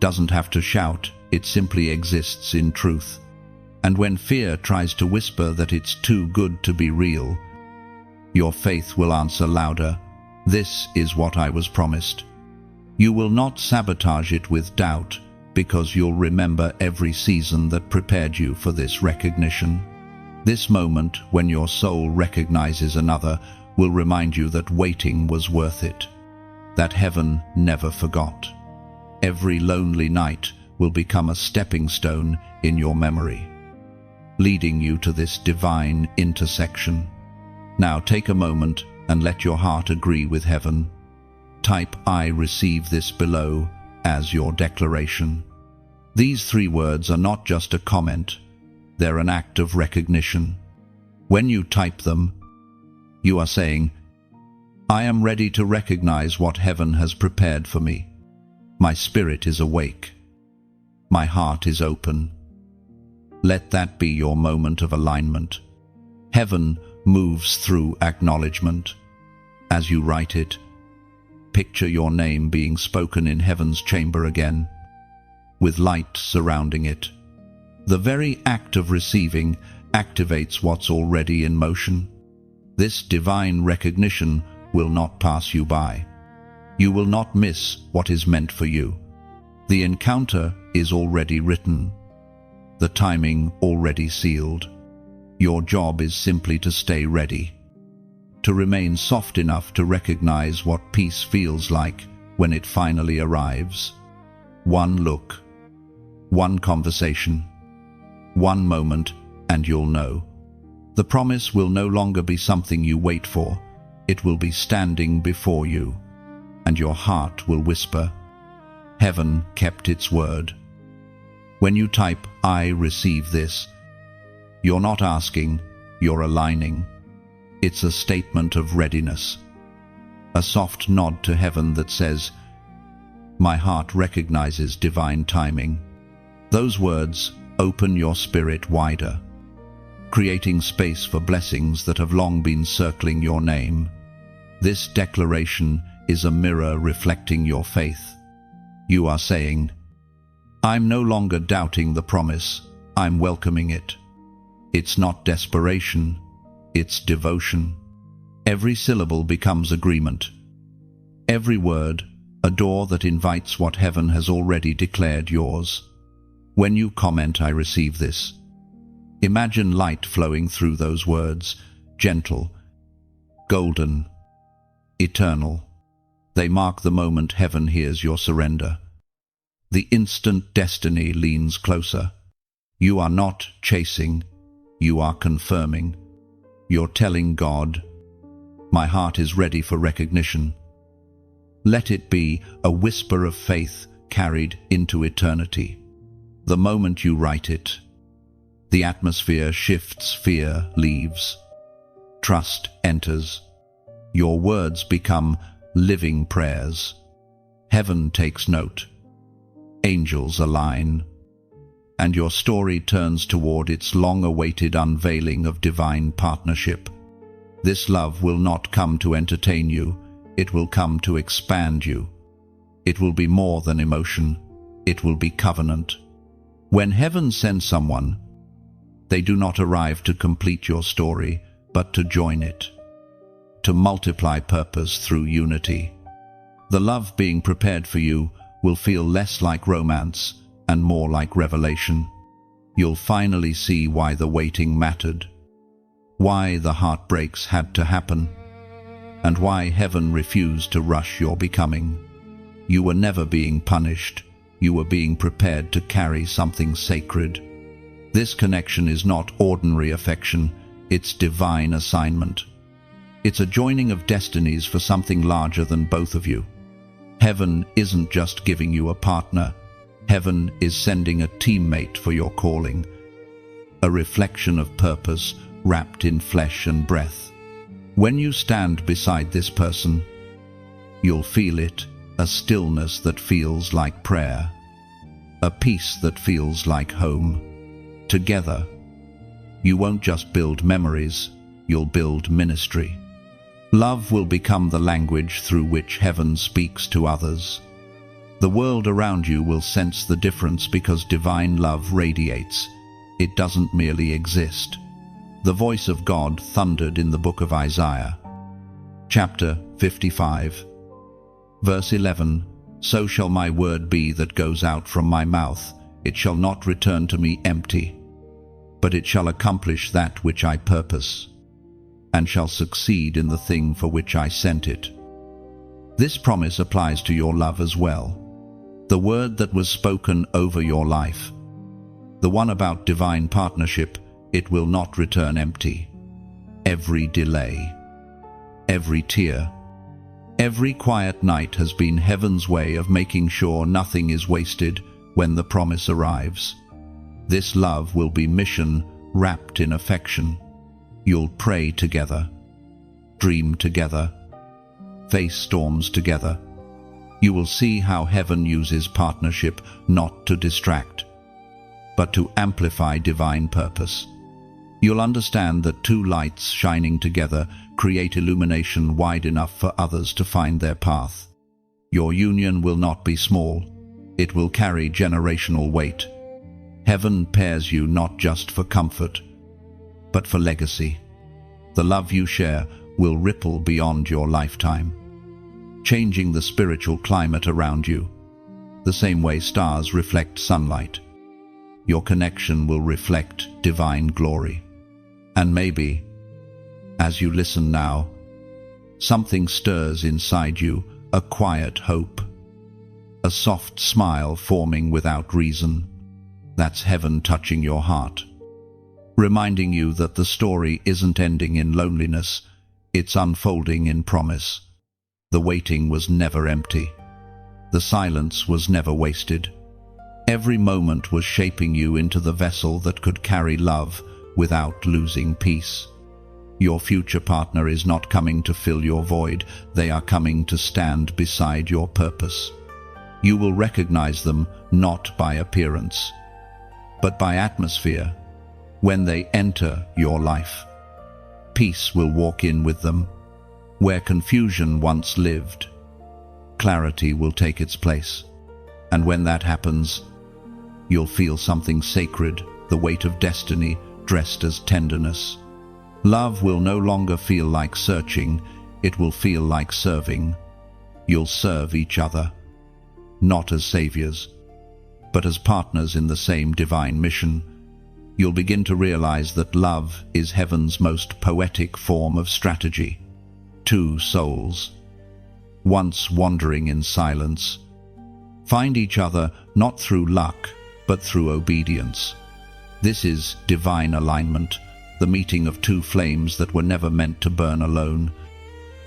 doesn't have to shout, it simply exists in truth. And when fear tries to whisper that it's too good to be real, your faith will answer louder, "This is what I was promised." You will not sabotage it with doubt, because you'll remember every season that prepared you for this recognition. This moment, when your soul recognizes another, will remind you that waiting was worth it, that heaven never forgot. Every lonely night will become a stepping stone in your memory, leading you to this divine intersection. Now take a moment and let your heart agree with heaven. Type "I receive this" below as your declaration. These 3 words are not just a comment, they're an act of recognition. When you type them, you are saying, "I am ready to recognize what heaven has prepared for me. My spirit is awake. My heart is open. Let that be your moment of alignment. Heaven moves through acknowledgement. As you write it, picture your name being spoken in heaven's chamber again, with light surrounding it. The very act of receiving activates what's already in motion. This divine recognition will not pass you by. You will not miss what is meant for you. The encounter is already written, the timing already sealed. Your job is simply to stay ready, to remain soft enough to recognize what peace feels like when it finally arrives. One look, one conversation, one moment, and you'll know. The promise will no longer be something you wait for. It will be standing before you, and your heart will whisper, "Heaven kept its word." When you type, "I receive this," you're not asking, you're aligning. It's a statement of readiness, a soft nod to heaven that says, "My heart recognizes divine timing." Those words open your spirit wider, creating space for blessings that have long been circling your name. This declaration is a mirror reflecting your faith. You are saying, "I'm no longer doubting the promise, I'm welcoming it." It's not desperation, it's devotion. Every syllable becomes agreement. Every word, a door that invites what heaven has already declared yours. When you comment, "I receive this," imagine light flowing through those words, gentle, golden, eternal. They mark the moment heaven hears your surrender. The instant destiny leans closer. You are not chasing, you are confirming. You're telling God, "My heart is ready for recognition." Let it be a whisper of faith carried into eternity. The moment you write it, the atmosphere shifts, fear leaves, trust enters. Your words become living prayers. Heaven takes note. Angels align. And your story turns toward its long-awaited unveiling of divine partnership. This love will not come to entertain you, it will come to expand you. It will be more than emotion, it will be covenant. When heaven sends someone, they do not arrive to complete your story, but to join it, to multiply purpose through unity. The love being prepared for you will feel less like romance and more like revelation. You'll finally see why the waiting mattered, why the heartbreaks had to happen, and why heaven refused to rush your becoming. You were never being punished, you were being prepared to carry something sacred. This connection is not ordinary affection, it's divine assignment. It's a joining of destinies for something larger than both of you. Heaven isn't just giving you a partner, heaven is sending a teammate for your calling, a reflection of purpose wrapped in flesh and breath. When you stand beside this person, you'll feel it, a stillness that feels like prayer, a peace that feels like home. Together, you won't just build memories, you'll build ministry. Love will become the language through which heaven speaks to others. The world around you will sense the difference because divine love radiates. It doesn't merely exist. The voice of God thundered in the book of Isaiah, chapter 55, verse 11, "So shall my word be that goes out from my mouth. It shall not return to me empty, but it shall accomplish that which I purpose, and shall succeed in the thing for which I sent it." This promise applies to your love as well. The word that was spoken over your life, the one about divine partnership, it will not return empty. Every delay, every tear, every quiet night has been heaven's way of making sure nothing is wasted when the promise arrives. This love will be mission wrapped in affection. You'll pray together, dream together, face storms together, You will see how heaven uses partnership not to distract, but to amplify divine purpose. You'll understand that two lights shining together create illumination wide enough for others to find their path. Your union will not be small. It will carry generational weight. Heaven pairs you not just for comfort, but for legacy. The love you share will ripple beyond your lifetime, changing the spiritual climate around you, the same way stars reflect sunlight. Your connection will reflect divine glory. And maybe, as you listen now, something stirs inside you, a quiet hope, a soft smile forming without reason. That's heaven touching your heart, reminding you that the story isn't ending in loneliness, it's unfolding in promise. The waiting was never empty. The silence was never wasted. Every moment was shaping you into the vessel that could carry love without losing peace. Your future partner is not coming to fill your void, they are coming to stand beside your purpose. You will recognize them not by appearance, but by atmosphere. When they enter your life, peace will walk in with them. Where confusion once lived, clarity will take its place. And when that happens, you'll feel something sacred, the weight of destiny dressed as tenderness. Love will no longer feel like searching, it will feel like serving. You'll serve each other, not as saviors, but as partners in the same divine mission. You'll begin to realize that love is heaven's most poetic form of strategy. Two souls, once wandering in silence, find each other not through luck, but through obedience. This is divine alignment, the meeting of two flames that were never meant to burn alone.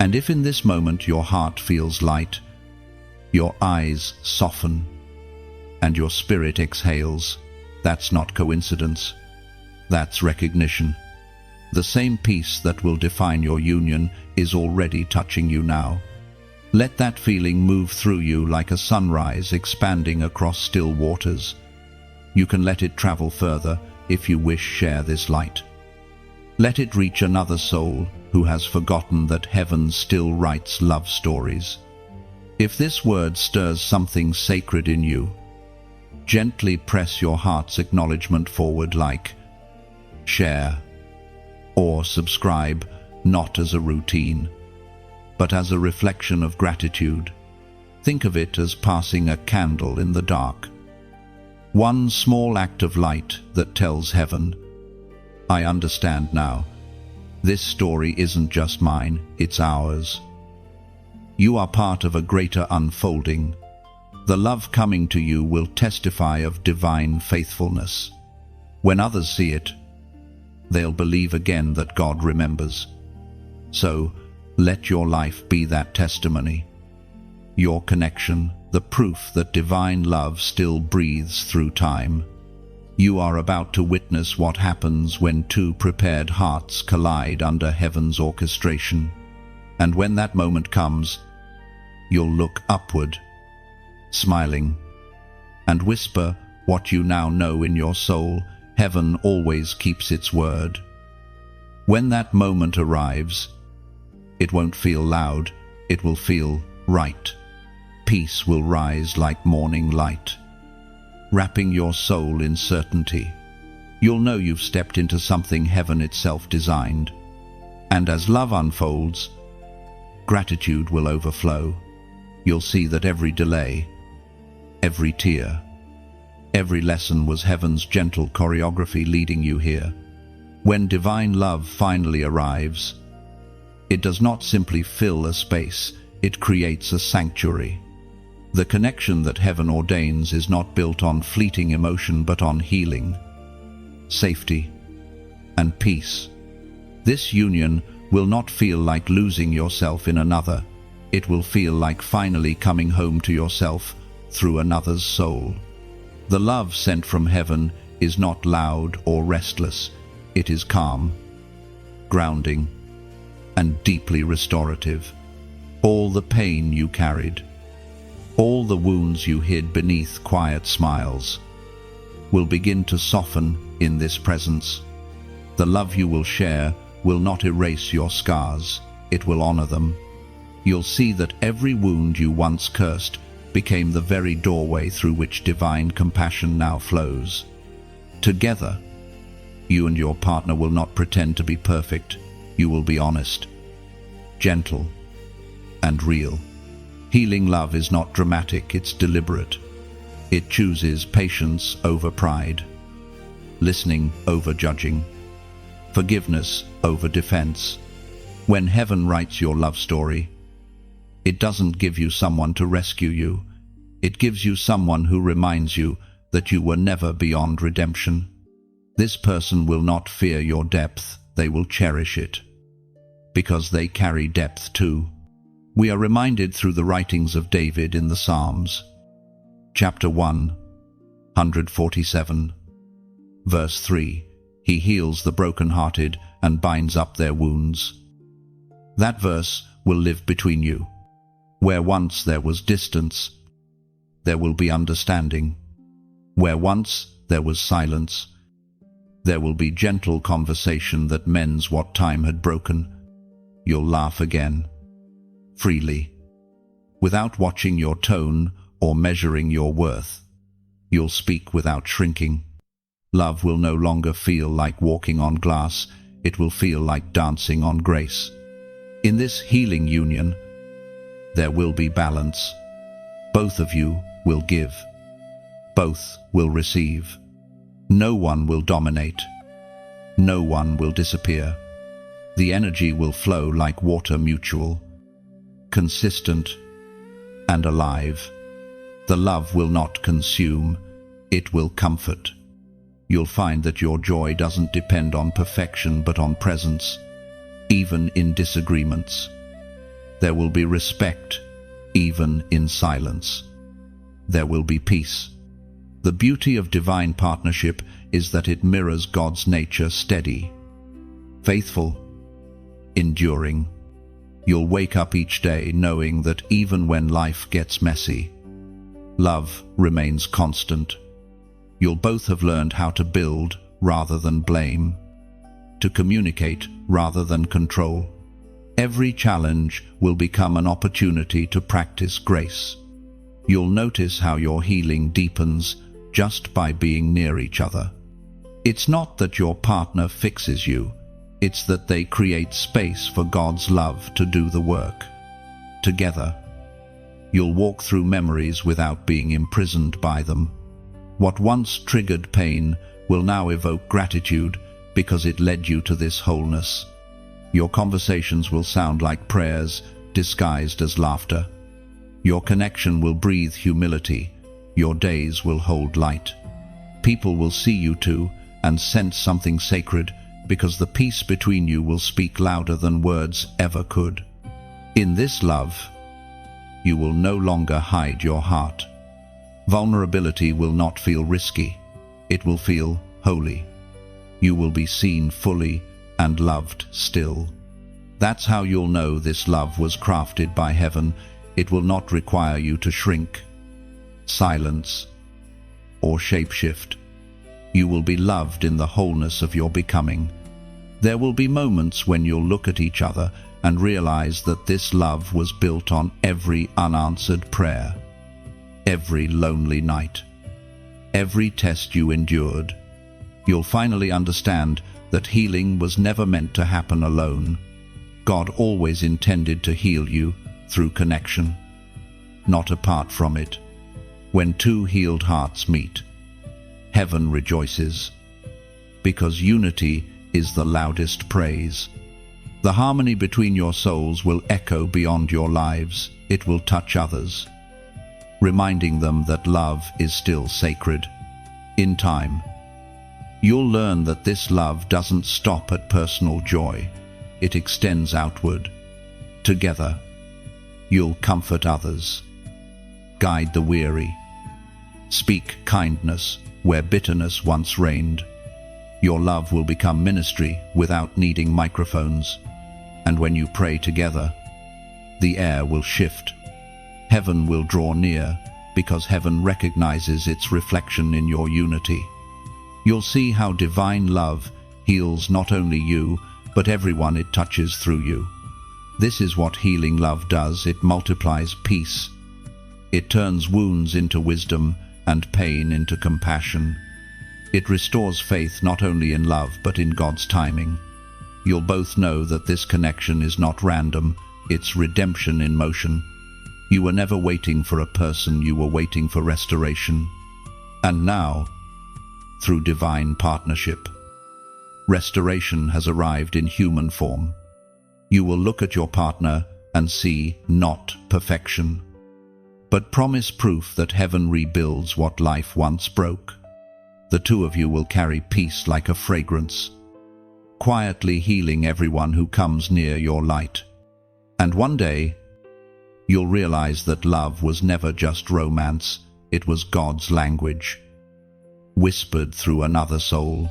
And if in this moment your heart feels light, your eyes soften, and your spirit exhales, that's not coincidence. That's recognition. The same peace that will define your union is already touching you now. Let that feeling move through you like a sunrise expanding across still waters. You can let it travel further if you wish. Share this light. Let it reach another soul who has forgotten that heaven still writes love stories. If this word stirs something sacred in you, gently press your heart's acknowledgement forward, like, share, or subscribe, not as a routine, but as a reflection of gratitude. Think of it as passing a candle in the dark. One small act of light that tells heaven, I understand now. This story isn't just mine, it's ours. You are part of a greater unfolding. The love coming to you will testify of divine faithfulness. When others see it, they'll believe again that God remembers. So, let your life be that testimony. Your connection, the proof that divine love still breathes through time. You are about to witness what happens when two prepared hearts collide under heaven's orchestration. And when that moment comes, you'll look upward, smiling, and whisper what you now know in your soul. Heaven always keeps its word. When that moment arrives, it won't feel loud, it will feel right. Peace will rise like morning light, wrapping your soul in certainty. You'll know you've stepped into something heaven itself designed. And as love unfolds, gratitude will overflow. You'll see that every delay, every tear, every lesson was heaven's gentle choreography leading you here. When divine love finally arrives, it does not simply fill a space, it creates a sanctuary. The connection that heaven ordains is not built on fleeting emotion but on healing, safety, and peace. This union will not feel like losing yourself in another. It will feel like finally coming home to yourself through another's soul. The love sent from heaven is not loud or restless. It is calm, grounding, and deeply restorative. All the pain you carried, All the wounds you hid beneath quiet smiles will begin to soften in this presence. The love you will share will not erase your scars, it will honor them. You'll see that every wound you once cursed became the very doorway through which divine compassion now flows. Together, you and your partner will not pretend to be perfect. You will be honest, gentle, and real. Healing love is not dramatic, it's deliberate. It chooses patience over pride, listening over judging, forgiveness over defense. When heaven writes your love story, it doesn't give you someone to rescue you. It gives you someone who reminds you that you were never beyond redemption. This person will not fear your depth, they will cherish it, because they carry depth too. We are reminded through the writings of David in the Psalms. Chapter 1, 147, verse 3, He heals the brokenhearted and binds up their wounds. That verse will live between you. Where once there was distance, there will be understanding. Where once there was silence, there will be gentle conversation that mends what time had broken. You'll laugh again, freely, without watching your tone or measuring your worth. You'll speak without shrinking. Love will no longer feel like walking on glass, it will feel like dancing on grace. In this healing union, there will be balance. Both of you will give. Both will receive. No one will dominate. No one will disappear. The energy will flow like water, mutual, consistent, and alive. The love will not consume, it will comfort. You'll find that your joy doesn't depend on perfection but on presence, even in disagreements. There will be respect, even in silence. There will be peace. The beauty of divine partnership is that it mirrors God's nature, steady, faithful, enduring. You'll wake up each day knowing that even when life gets messy, love remains constant. You'll both have learned how to build rather than blame, to communicate rather than control. Every challenge will become an opportunity to practice grace. You'll notice how your healing deepens just by being near each other. It's not that your partner fixes you, it's that they create space for God's love to do the work. Together, you'll walk through memories without being imprisoned by them. What once triggered pain will now evoke gratitude because it led you to this wholeness. Your conversations will sound like prayers disguised as laughter. Your connection will breathe humility. Your days will hold light. People will see you too and sense something sacred because the peace between you will speak louder than words ever could. In this love, you will no longer hide your heart. Vulnerability will not feel risky. It will feel holy. You will be seen fully and loved still. That's how you'll know this love was crafted by heaven. It will not require you to shrink, silence, or shapeshift. You will be loved in the wholeness of your becoming. There will be moments when you'll look at each other and realize that this love was built on every unanswered prayer, every lonely night, every test you endured. You'll finally understand that healing was never meant to happen alone. God always intended to heal you through connection, not apart from it. When two healed hearts meet, heaven rejoices, because unity is the loudest praise. The harmony between your souls will echo beyond your lives. It will touch others, reminding them that love is still sacred. In time, you'll learn that this love doesn't stop at personal joy. It extends outward. Together, you'll comfort others, guide the weary, speak kindness where bitterness once reigned. Your love will become ministry without needing microphones. And when you pray together, the air will shift. Heaven will draw near, because heaven recognizes its reflection in your unity. You'll see how divine love heals not only you, but everyone it touches through you. This is what healing love does. It multiplies peace. It turns wounds into wisdom and pain into compassion. It restores faith not only in love, but in God's timing. You'll both know that this connection is not random, it's redemption in motion. You were never waiting for a person, you were waiting for restoration. And now, through divine partnership, restoration has arrived in human form. You will look at your partner and see not perfection, but promise proof that heaven rebuilds what life once broke. The two of you will carry peace like a fragrance, quietly healing everyone who comes near your light. And one day, you'll realize that love was never just romance, it was God's language, whispered through another soul,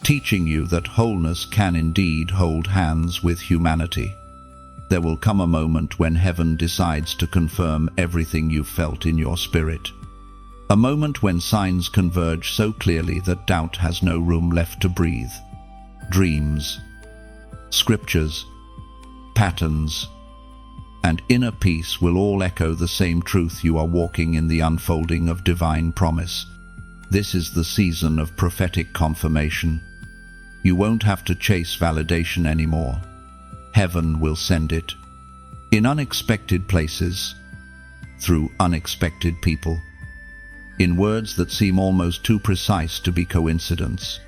teaching you that wholeness can indeed hold hands with humanity. There will come a moment when heaven decides to confirm everything you felt in your spirit. A moment when signs converge so clearly that doubt has no room left to breathe. Dreams, scriptures, patterns, and inner peace will all echo the same truth. You are walking in the unfolding of divine promise. This is the season of prophetic confirmation. You won't have to chase validation anymore. Heaven will send it. In unexpected places, through unexpected people, in words that seem almost too precise to be coincidence.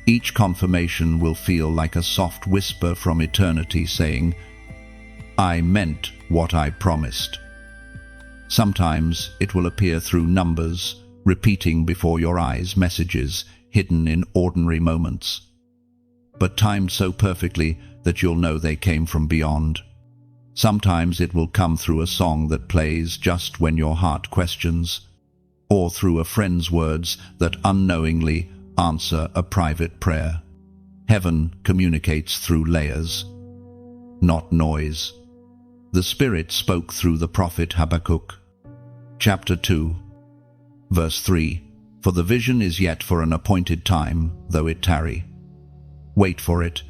Each confirmation will feel like a soft whisper from eternity saying, I meant what I promised. Sometimes it will appear through numbers, repeating before your eyes messages hidden in ordinary moments, but timed so perfectly that you'll know they came from beyond. Sometimes it will come through a song that plays just when your heart questions, or through a friend's words that unknowingly answer a private prayer. Heaven communicates through layers, not noise. The Spirit spoke through the prophet Habakkuk. Chapter 2, verse 3. For the vision is yet for an appointed time, though it tarry. Wait for it,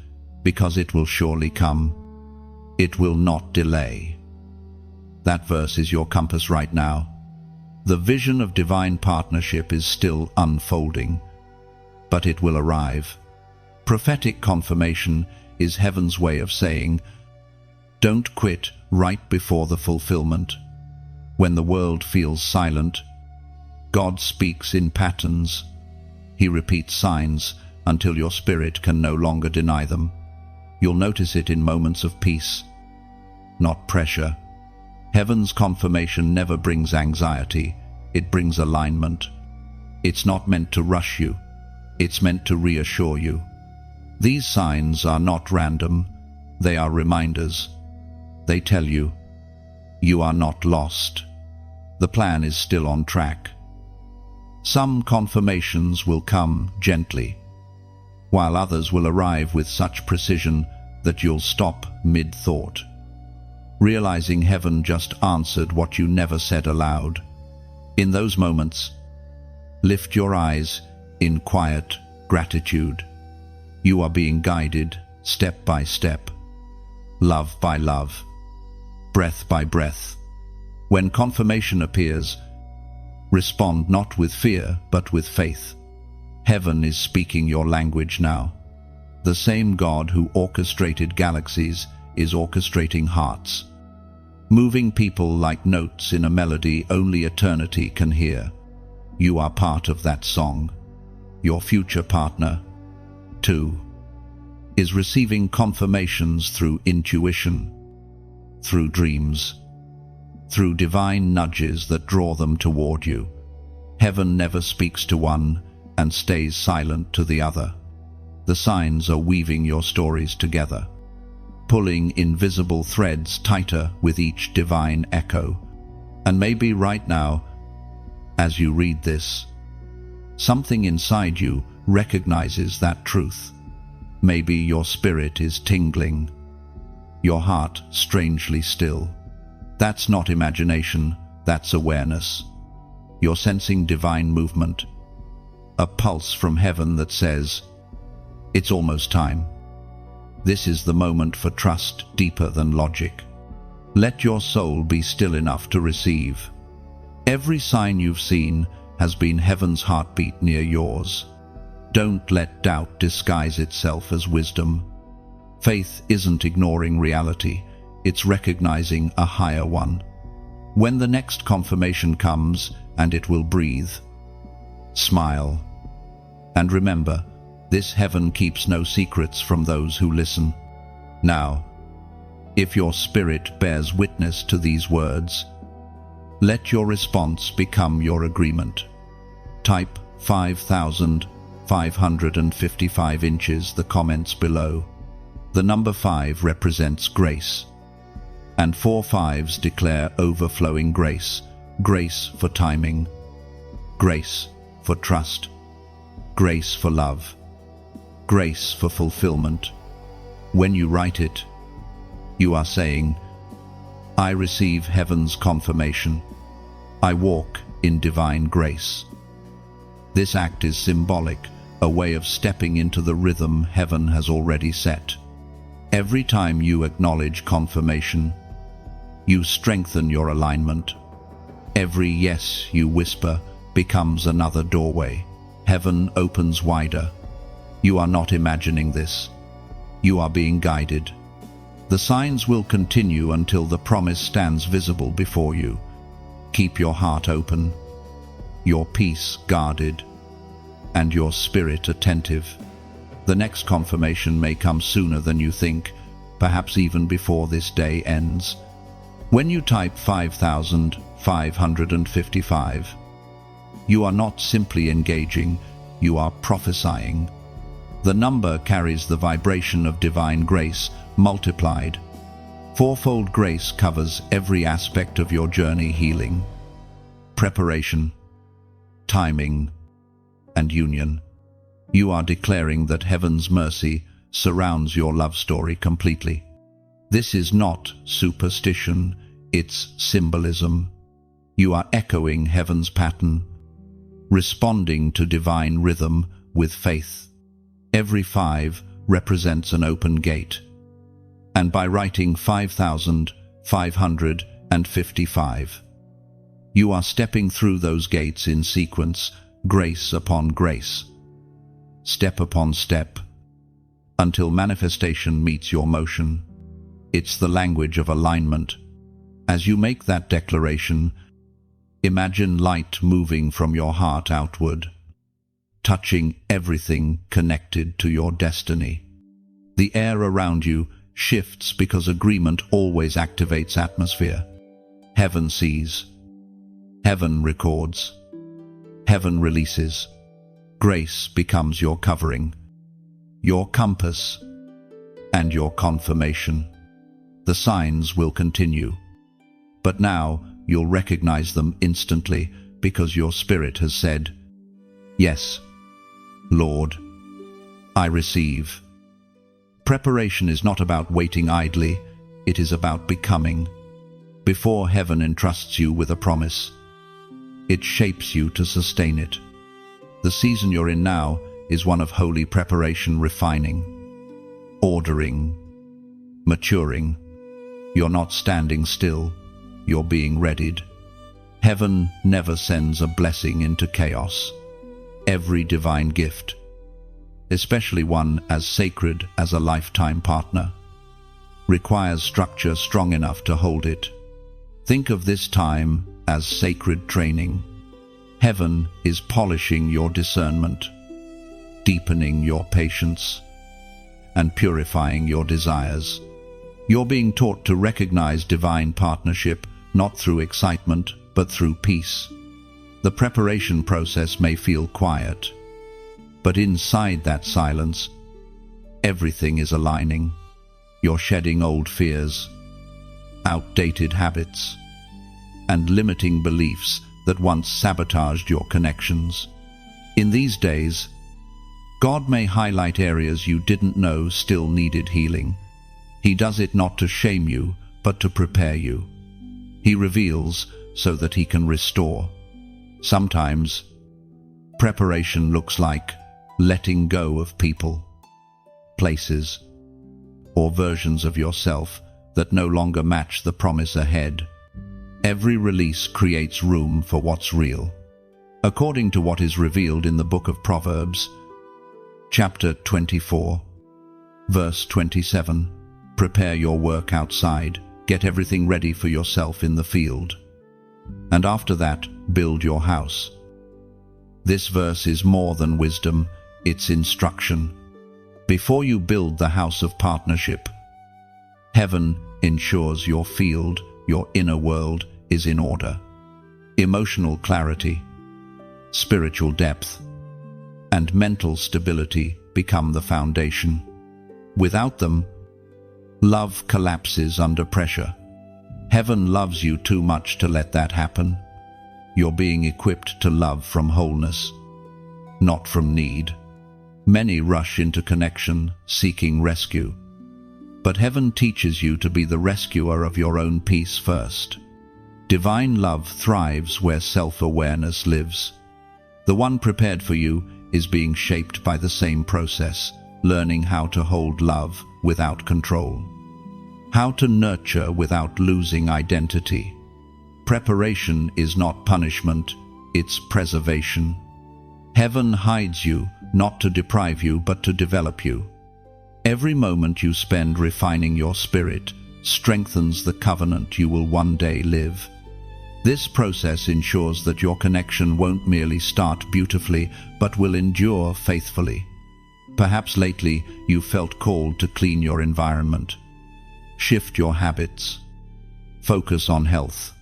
because it will surely come. It will not delay. That verse is your compass right now. The vision of divine partnership is still unfolding, but it will arrive. Prophetic confirmation is heaven's way of saying, don't quit right before the fulfillment. When the world feels silent, God speaks in patterns. He repeats signs until your spirit can no longer deny them. You'll notice it in moments of peace, not pressure. Heaven's confirmation never brings anxiety, it brings alignment. It's not meant to rush you, it's meant to reassure you. These signs are not random, they are reminders. They tell you, you are not lost. The plan is still on track. Some confirmations will come gently, while others will arrive with such precision that you'll stop mid-thought, realizing heaven just answered what you never said aloud. In those moments, lift your eyes in quiet gratitude. You are being guided step by step, love by love, breath by breath. When confirmation appears, respond not with fear, but with faith. Heaven is speaking your language now. The same God who orchestrated galaxies is orchestrating hearts, moving people like notes in a melody only eternity can hear. You are part of that song. Your future partner, too, is receiving confirmations through intuition, through dreams, through divine nudges that draw them toward you. Heaven never speaks to one and stays silent to the other. The signs are weaving your stories together, pulling invisible threads tighter with each divine echo. And maybe right now, as you read this, something inside you recognizes that truth. Maybe your spirit is tingling, your heart strangely still. That's not imagination, that's awareness. You're sensing divine movement, a pulse from heaven that says, it's almost time. This is the moment for trust deeper than logic. Let your soul be still enough to receive. Every sign you've seen has been heaven's heartbeat near yours. Don't let doubt disguise itself as wisdom. Faith isn't ignoring reality, it's recognizing a higher one. When the next confirmation comes, and it will breathe, smile. And remember, this heaven keeps no secrets from those who listen. Now, if your spirit bears witness to these words, let your response become your agreement. Type 5,555 inches the comments below. The number 5 represents grace, and 4 5s declare overflowing grace. Grace for timing, grace for trust, grace for love, grace for fulfillment. When you write it, you are saying, I receive heaven's confirmation. I walk in divine grace. This act is symbolic, a way of stepping into the rhythm heaven has already set. Every time you acknowledge confirmation, you strengthen your alignment. Every yes you whisper becomes another doorway. Heaven opens wider. You are not imagining this. You are being guided. The signs will continue until the promise stands visible before you. Keep your heart open, your peace guarded, and your spirit attentive. The next confirmation may come sooner than you think, perhaps even before this day ends. When you type 5,555, you are not simply engaging, you are prophesying. The number carries the vibration of divine grace multiplied. Fourfold grace covers every aspect of your journey: healing, preparation, timing, and union. You are declaring that heaven's mercy surrounds your love story completely. This is not superstition, it's symbolism. You are echoing heaven's pattern, responding to divine rhythm with faith. Every 5 represents an open gate. And by writing 5,555, you are stepping through those gates in sequence, grace upon grace, step upon step, until manifestation meets your motion. It's the language of alignment. As you make that declaration, imagine light moving from your heart outward, touching everything connected to your destiny. The air around you shifts because agreement always activates atmosphere. Heaven sees, heaven records, heaven releases. Grace becomes your covering, your compass, and your confirmation. The signs will continue, but now you'll recognize them instantly because your spirit has said, yes, Lord, I receive. Preparation is not about waiting idly, it is about becoming. Before heaven entrusts you with a promise, it shapes you to sustain it. The season you're in now is one of holy preparation, refining, ordering, maturing. You're not standing still, you're being readied. Heaven never sends a blessing into chaos. Every divine gift, especially one as sacred as a lifetime partner, requires structure strong enough to hold it. Think of this time as sacred training. Heaven is polishing your discernment, deepening your patience, and purifying your desires. You're being taught to recognize divine partnership, not through excitement, but through peace. The preparation process may feel quiet, but inside that silence, everything is aligning. You're shedding old fears, outdated habits, and limiting beliefs that once sabotaged your connections. In these days, God may highlight areas you didn't know still needed healing. He does it not to shame you, but to prepare you. He reveals so that he can restore. Sometimes, preparation looks like letting go of people, places, or versions of yourself that no longer match the promise ahead. Every release creates room for what's real. According to what is revealed in the book of Proverbs, chapter 24, verse 27, prepare your work outside, get everything ready for yourself in the field, and after that, build your house. This verse is more than wisdom, it's instruction. Before you build the house of partnership, heaven ensures your field, your inner world, is in order. Emotional clarity, spiritual depth, and mental stability become the foundation. Without them, love collapses under pressure. Heaven loves you too much to let that happen. You're being equipped to love from wholeness, not from need. Many rush into connection, seeking rescue. But heaven teaches you to be the rescuer of your own peace first. Divine love thrives where self-awareness lives. The one prepared for you is being shaped by the same process, learning how to hold love without control, how to nurture without losing identity. Preparation is not punishment, it's preservation. Heaven hides you, not to deprive you, but to develop you. Every moment you spend refining your spirit strengthens the covenant you will one day live. This process ensures that your connection won't merely start beautifully, but will endure faithfully. Perhaps lately you felt called to clean your environment, shift your habits, focus on health,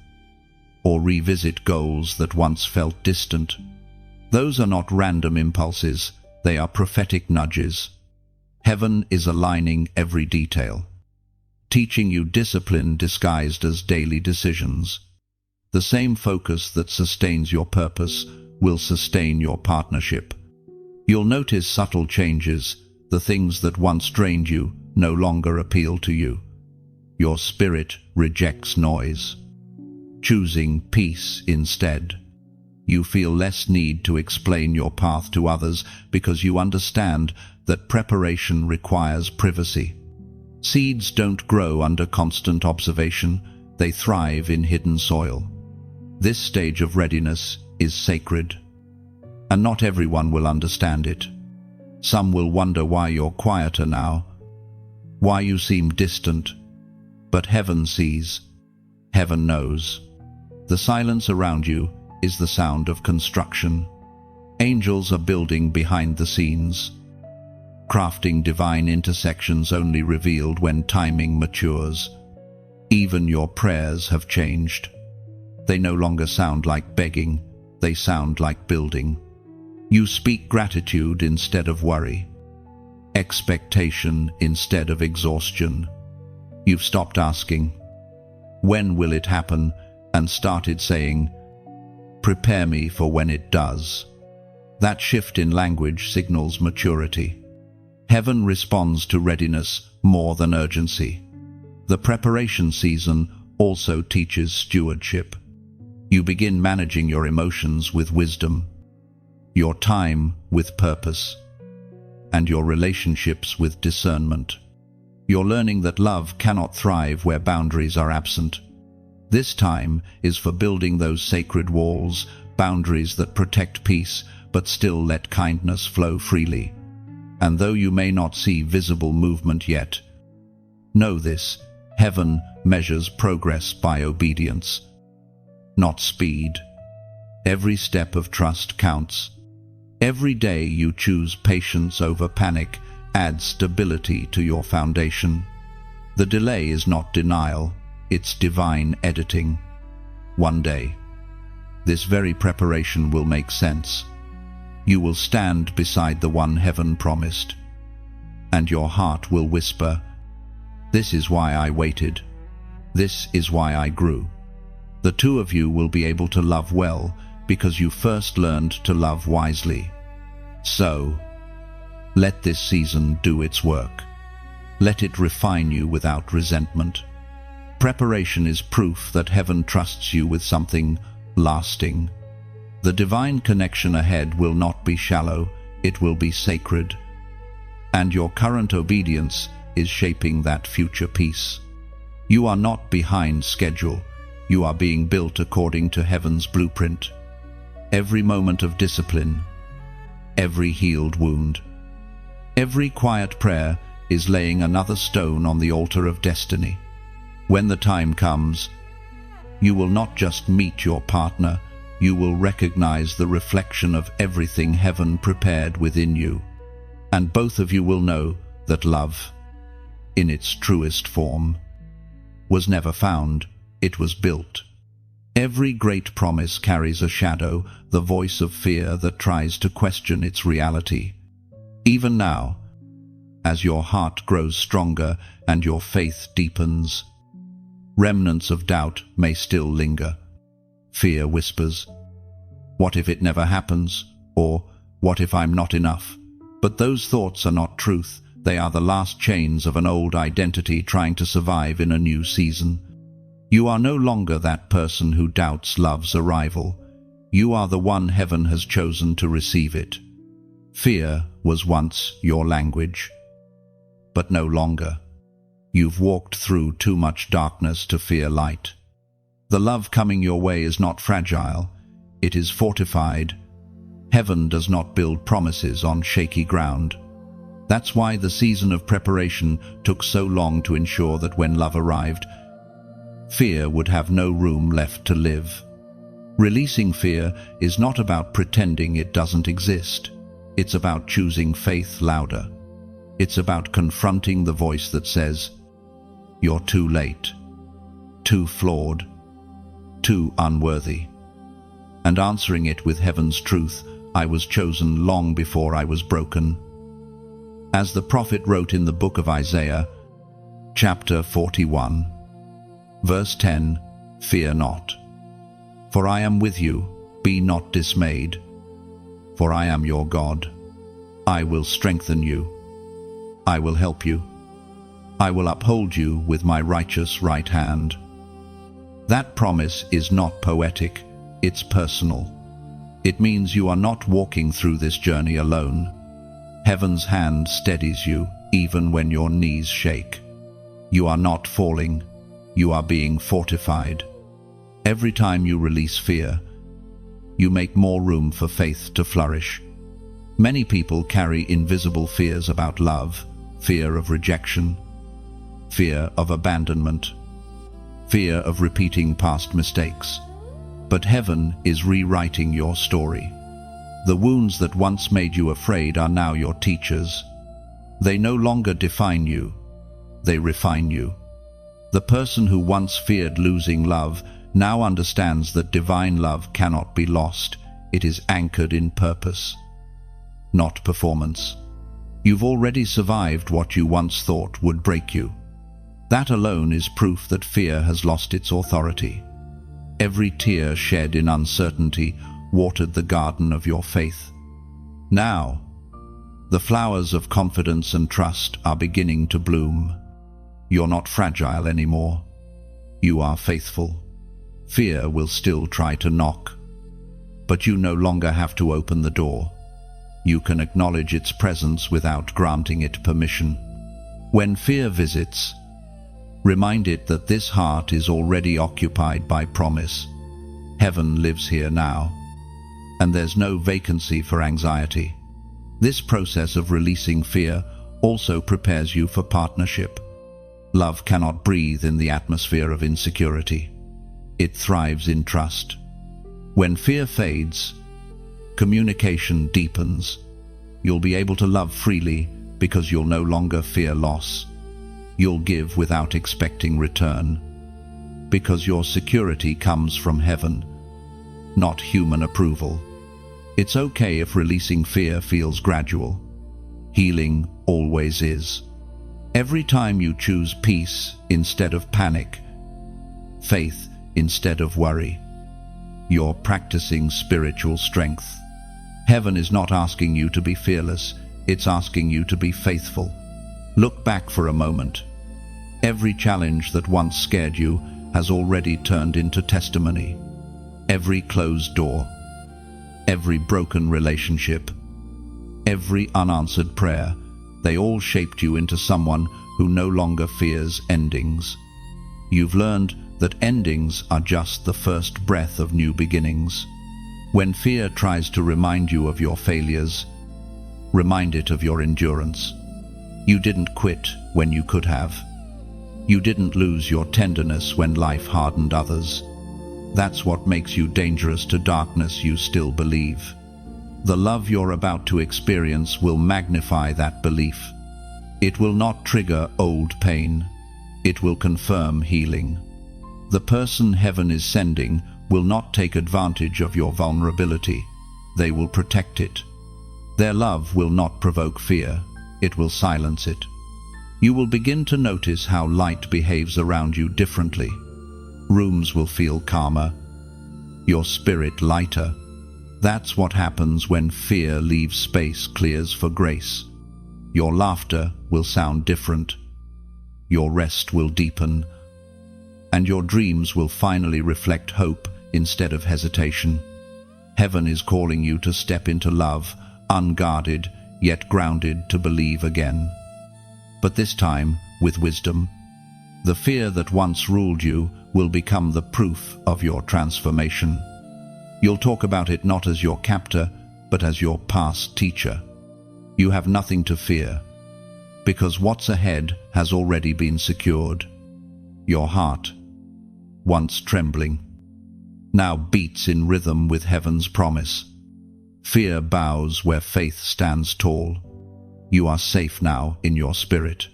or revisit goals that once felt distant. Those are not random impulses, they are prophetic nudges. Heaven is aligning every detail, teaching you discipline disguised as daily decisions. The same focus that sustains your purpose will sustain your partnership. You'll notice subtle changes. The things that once drained you no longer appeal to you. Your spirit rejects noise, choosing peace instead. You feel less need to explain your path to others because you understand that preparation requires privacy. Seeds don't grow under constant observation, they thrive in hidden soil. This stage of readiness is sacred, and not everyone will understand it. Some will wonder why you're quieter now, why you seem distant, but heaven sees, heaven knows. The silence around you is the sound of construction. Angels are building behind the scenes, crafting divine intersections only revealed when timing matures. Even your prayers have changed. They no longer sound like begging, they sound like building. You speak gratitude instead of worry, expectation instead of exhaustion. You've stopped asking, when will it happen, and started saying, prepare me for when it does. That shift in language signals maturity. Heaven responds to readiness more than urgency. The preparation season also teaches stewardship. You begin managing your emotions with wisdom, your time with purpose, and your relationships with discernment. You're learning that love cannot thrive where boundaries are absent. This time is for building those sacred walls, boundaries that protect peace but still let kindness flow freely. And though you may not see visible movement yet, know this: heaven measures progress by obedience, not speed. Every step of trust counts. Every day you choose patience over panic adds stability to your foundation. The delay is not denial, it's divine editing. One day, this very preparation will make sense. You will stand beside the one heaven promised, and your heart will whisper, "This is why I waited. This is why I grew." The two of you will be able to love well because you first learned to love wisely. So, let this season do its work. Let it refine you without resentment. Preparation is proof that heaven trusts you with something lasting. The divine connection ahead will not be shallow, it will be sacred. And your current obedience is shaping that future peace. You are not behind schedule, you are being built according to heaven's blueprint. Every moment of discipline, every healed wound, every quiet prayer is laying another stone on the altar of destiny. When the time comes, you will not just meet your partner, you will recognize the reflection of everything heaven prepared within you. And both of you will know that love, in its truest form, was never found, it was built. Every great promise carries a shadow, the voice of fear that tries to question its reality. Even now, as your heart grows stronger and your faith deepens, remnants of doubt may still linger. Fear whispers, "What if it never happens?" Or, "What if I'm not enough?" But those thoughts are not truth. They are the last chains of an old identity trying to survive in a new season. You are no longer that person who doubts love's arrival. You are the one heaven has chosen to receive it. Fear was once your language, but no longer. You've walked through too much darkness to fear light. The love coming your way is not fragile, it is fortified. Heaven does not build promises on shaky ground. That's why the season of preparation took so long to ensure that when love arrived, fear would have no room left to live. Releasing fear is not about pretending it doesn't exist. It's about choosing faith louder. It's about confronting the voice that says, "You're too late, too flawed, too unworthy," and answering it with heaven's truth, "I was chosen long before I was broken." As the prophet wrote in the book of Isaiah, chapter 41, verse 10, "Fear not, for I am with you, be not dismayed, for I am your God. I will strengthen you, I will help you, I will uphold you with my righteous right hand." That promise is not poetic, it's personal. It means you are not walking through this journey alone. Heaven's hand steadies you even when your knees shake. You are not falling, you are being fortified. Every time you release fear, you make more room for faith to flourish. Many people carry invisible fears about love, fear of rejection, fear of abandonment, fear of repeating past mistakes. But heaven is rewriting your story. The wounds that once made you afraid are now your teachers. They no longer define you, they refine you. The person who once feared losing love now understands that divine love cannot be lost. It is anchored in purpose, not performance. You've already survived what you once thought would break you. That alone is proof that fear has lost its authority. Every tear shed in uncertainty watered the garden of your faith. Now, the flowers of confidence and trust are beginning to bloom. You're not fragile anymore. You are faithful. Fear will still try to knock, but you no longer have to open the door. You can acknowledge its presence without granting it permission. When fear visits, remind it that this heart is already occupied by promise. Heaven lives here now, and there's no vacancy for anxiety. This process of releasing fear also prepares you for partnership. Love cannot breathe in the atmosphere of insecurity. It thrives in trust. When fear fades, communication deepens. You'll be able to love freely because you'll no longer fear loss. You'll give without expecting return, because your security comes from heaven, not human approval. It's okay if releasing fear feels gradual. Healing always is. Every time you choose peace instead of panic, faith instead of worry, you're practicing spiritual strength. Heaven is not asking you to be fearless, it's asking you to be faithful. Look back for a moment. Every challenge that once scared you has already turned into testimony. Every closed door, every broken relationship, every unanswered prayer, they all shaped you into someone who no longer fears endings. You've learned that endings are just the first breath of new beginnings. When fear tries to remind you of your failures, remind it of your endurance. You didn't quit when you could have. You didn't lose your tenderness when life hardened others. That's what makes you dangerous to darkness you still believe. The love you're about to experience will magnify that belief. It will not trigger old pain. It will confirm healing. The person heaven is sending will not take advantage of your vulnerability. They will protect it. Their love will not provoke fear. It will silence it. You will begin to notice how light behaves around you differently. Rooms will feel calmer, your spirit lighter. That's what happens when fear leaves space, clears for grace. Your laughter will sound different. Your rest will deepen. And your dreams will finally reflect hope instead of hesitation. Heaven is calling you to step into love, unguarded, yet grounded, to believe again. But this time, with wisdom. The fear that once ruled you will become the proof of your transformation. You'll talk about it not as your captor, but as your past teacher. You have nothing to fear, because what's ahead has already been secured. Your heart, once trembling, now beats in rhythm with heaven's promise. Fear bows where faith stands tall. You are safe now in your spirit,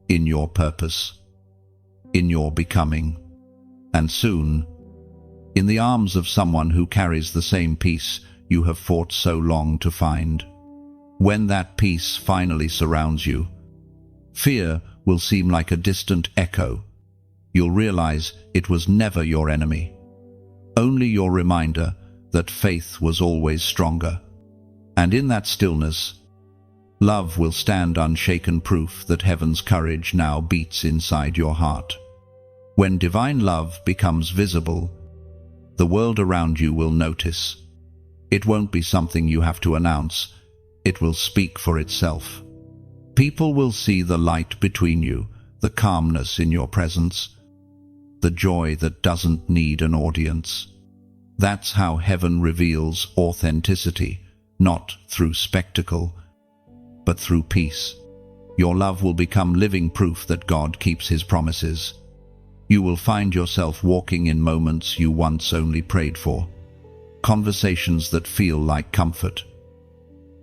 in your purpose, in your becoming, and soon, in the arms of someone who carries the same peace you have fought so long to find. When that peace finally surrounds you, fear will seem like a distant echo. You'll realize it was never your enemy, only your reminder that faith was always stronger. And in that stillness, love will stand unshaken proof that heaven's courage now beats inside your heart. When divine love becomes visible, the world around you will notice. It won't be something you have to announce. It will speak for itself. People will see the light between you, the calmness in your presence, the joy that doesn't need an audience. That's how heaven reveals authenticity, not through spectacle, but through peace. Your love will become living proof that God keeps his promises. You will find yourself walking in moments you once only prayed for, conversations that feel like comfort,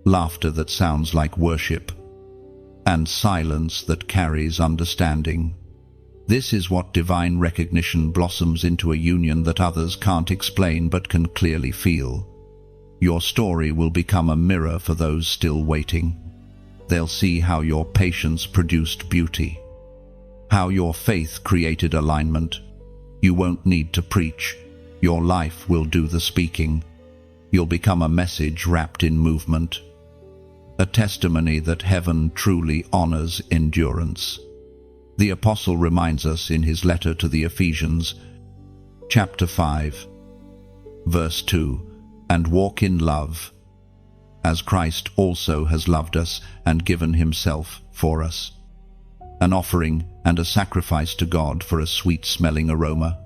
laughter that sounds like worship, and silence that carries understanding. This is what divine recognition blossoms into, a union that others can't explain but can clearly feel. Your story will become a mirror for those still waiting. They'll see how your patience produced beauty, how your faith created alignment. You won't need to preach. Your life will do the speaking. You'll become a message wrapped in movement, a testimony that heaven truly honors endurance. The apostle reminds us in his letter to the Ephesians, chapter 5, verse 2, "And walk in love, as Christ also has loved us and given himself for us, an offering and a sacrifice to God for a sweet-smelling aroma."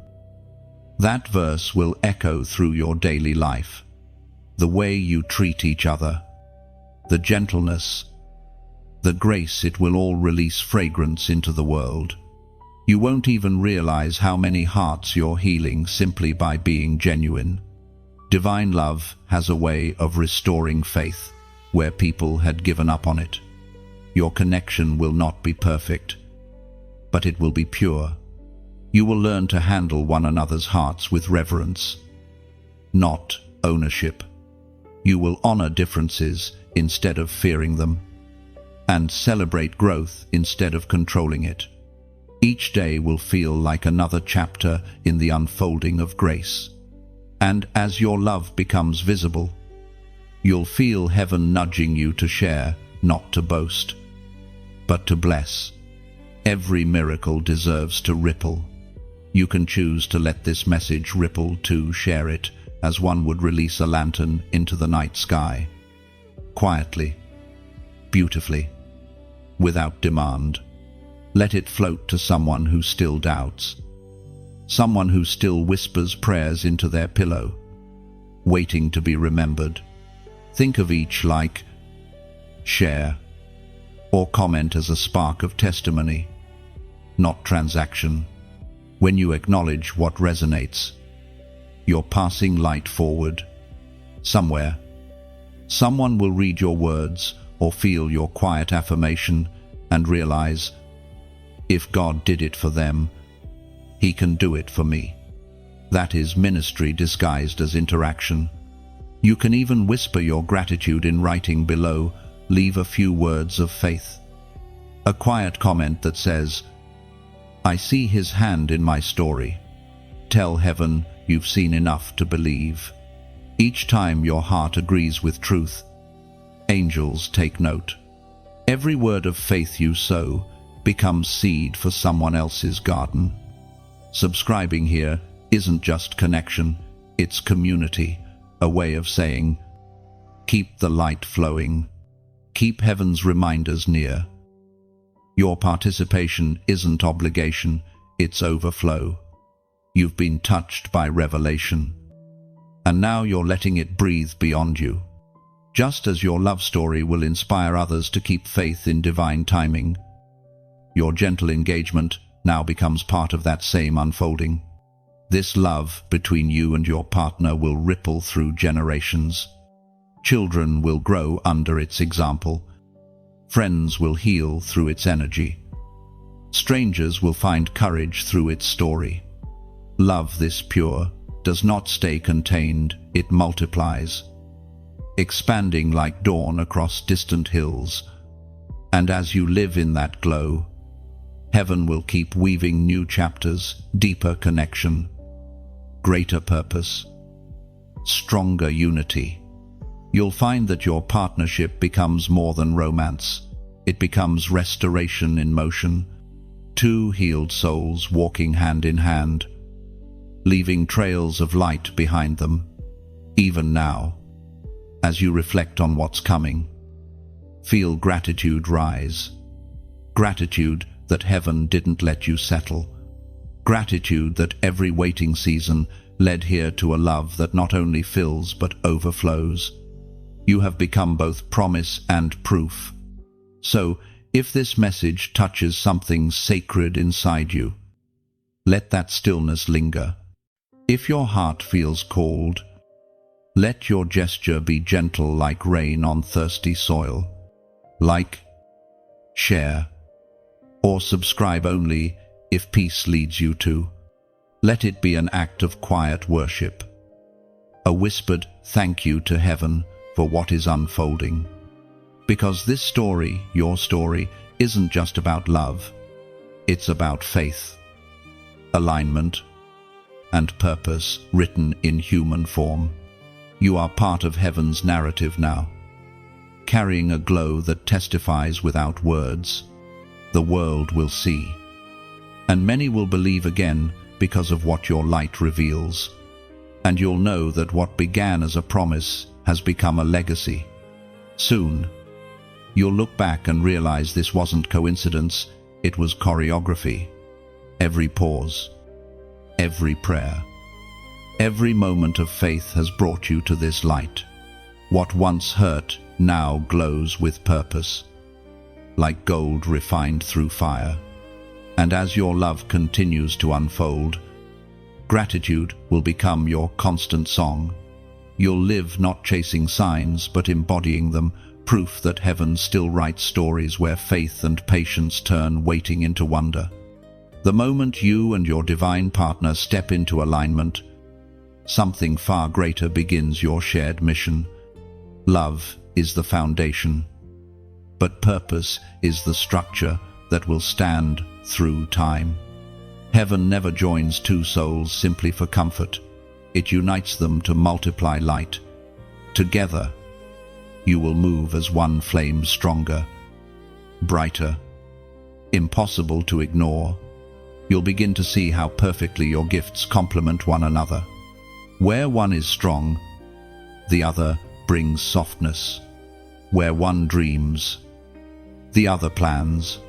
That verse will echo through your daily life. The way you treat each other, the gentleness, the grace, it will all release fragrance into the world. You won't even realize how many hearts you're healing simply by being genuine. Divine love has a way of restoring faith where people had given up on it. Your connection will not be perfect, but it will be pure. You will learn to handle one another's hearts with reverence, not ownership. You will honor differences instead of fearing them, and celebrate growth instead of controlling it. Each day will feel like another chapter in the unfolding of grace. And as your love becomes visible, you'll feel heaven nudging you to share, not to boast, but to bless. Every miracle deserves to ripple. You can choose to let this message ripple, to share it as one would release a lantern into the night sky. Quietly, beautifully, without demand. Let it float to someone who still doubts. Someone who still whispers prayers into their pillow, waiting to be remembered. Think of each like, share, or comment as a spark of testimony, not transaction. When you acknowledge what resonates, you're passing light forward. Somewhere, someone will read your words or feel your quiet affirmation and realize, if God did it for them, He can do it for me. That is ministry disguised as interaction. You can even whisper your gratitude in writing below. Leave a few words of faith. A quiet comment that says, I see His hand in my story. Tell heaven you've seen enough to believe. Each time your heart agrees with truth, angels take note. Every word of faith you sow becomes seed for someone else's garden. Subscribing here isn't just connection, it's community, a way of saying, keep the light flowing, keep heaven's reminders near. Your participation isn't obligation, it's overflow. You've been touched by revelation, and now you're letting it breathe beyond you. Just as your love story will inspire others to keep faith in divine timing, your gentle engagement now becomes part of that same unfolding. This love between you and your partner will ripple through generations. Children will grow under its example. Friends will heal through its energy. Strangers will find courage through its story. Love this pure does not stay contained, it multiplies, expanding like dawn across distant hills. And as you live in that glow, heaven will keep weaving new chapters, deeper connection, greater purpose, stronger unity. You'll find that your partnership becomes more than romance. It becomes restoration in motion, two healed souls walking hand in hand, leaving trails of light behind them. Even now, as you reflect on what's coming, feel gratitude rise. Gratitude that heaven didn't let you settle. Gratitude that every waiting season led here to a love that not only fills but overflows. You have become both promise and proof. So, if this message touches something sacred inside you, let that stillness linger. If your heart feels called, let your gesture be gentle like rain on thirsty soil. Like, share, or subscribe only if peace leads you to. Let it be an act of quiet worship, a whispered thank you to heaven for what is unfolding. Because this story, your story, isn't just about love. It's about faith, alignment, and purpose written in human form. You are part of heaven's narrative now, carrying a glow that testifies without words. The world will see, and many will believe again because of what your light reveals. And you'll know that what began as a promise has become a legacy. Soon, you'll look back and realize this wasn't coincidence, it was choreography. Every pause, every prayer, every moment of faith has brought you to this light. What once hurt now glows with purpose, like gold refined through fire. And as your love continues to unfold, gratitude will become your constant song. You'll live not chasing signs, but embodying them, proof that heaven still writes stories where faith and patience turn waiting into wonder. The moment you and your divine partner step into alignment, something far greater begins your shared mission. Love is the foundation, but purpose is the structure that will stand through time. Heaven never joins two souls simply for comfort. It unites them to multiply light. Together, you will move as one flame, stronger, brighter, impossible to ignore. You'll begin to see how perfectly your gifts complement one another. Where one is strong, the other brings softness. Where one dreams, the other plans.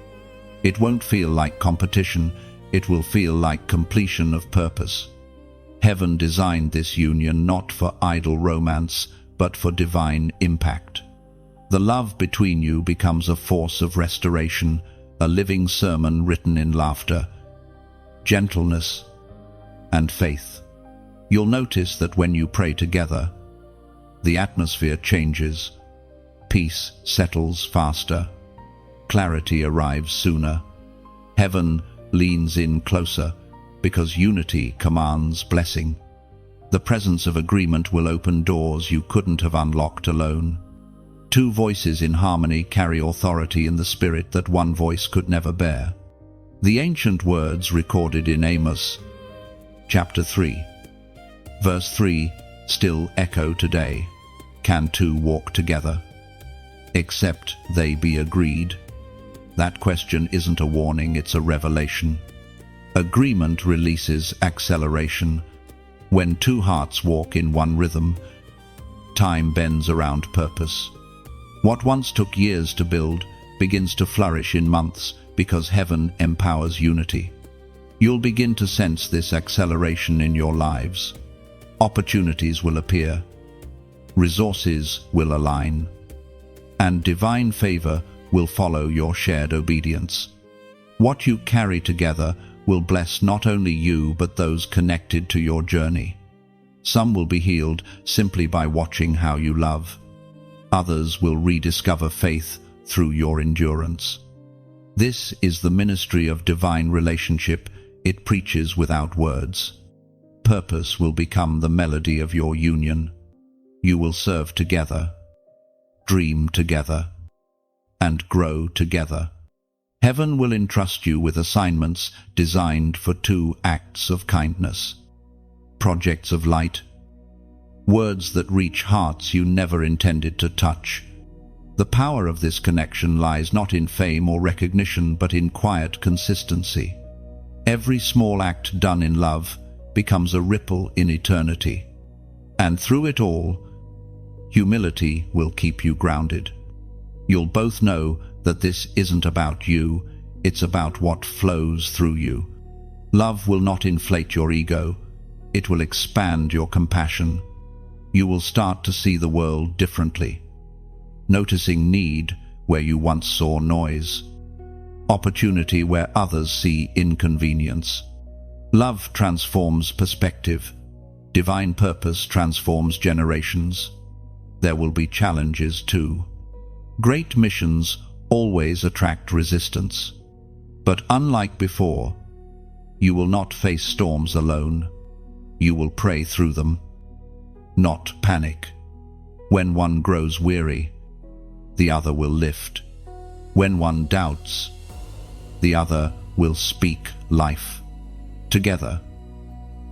It won't feel like competition, it will feel like completion of purpose. Heaven designed this union not for idle romance, but for divine impact. The love between you becomes a force of restoration, a living sermon written in laughter, gentleness, and faith. You'll notice that when you pray together, the atmosphere changes. Peace settles faster. Clarity arrives sooner. Heaven leans in closer because unity commands blessing. The presence of agreement will open doors you couldn't have unlocked alone. Two voices in harmony carry authority in the spirit that one voice could never bear. The ancient words recorded in Amos, chapter 3, verse 3, still echo today. Can two walk together, except they be agreed? That question isn't a warning, it's a revelation. Agreement releases acceleration. When two hearts walk in one rhythm, time bends around purpose. What once took years to build begins to flourish in months because heaven empowers unity. You'll begin to sense this acceleration in your lives. Opportunities will appear, resources will align, and divine favor will follow your shared obedience. What you carry together will bless not only you but those connected to your journey. Some will be healed simply by watching how you love. Others will rediscover faith through your endurance. This is the ministry of divine relationship. It preaches without words. Purpose will become the melody of your union. You will serve together, dream together, and grow together. Heaven will entrust you with assignments designed for two acts of kindness, projects of light, words that reach hearts you never intended to touch. The power of this connection lies not in fame or recognition, but in quiet consistency. Every small act done in love becomes a ripple in eternity. And through it all, humility will keep you grounded. You'll both know that this isn't about you, it's about what flows through you. Love will not inflate your ego, it will expand your compassion. You will start to see the world differently, noticing need where you once saw noise, opportunity where others see inconvenience. Love transforms perspective. Divine purpose transforms generations. There will be challenges too. Great missions always attract resistance. But unlike before, you will not face storms alone. You will pray through them, not panic. When one grows weary, the other will lift. When one doubts, the other will speak life. Together,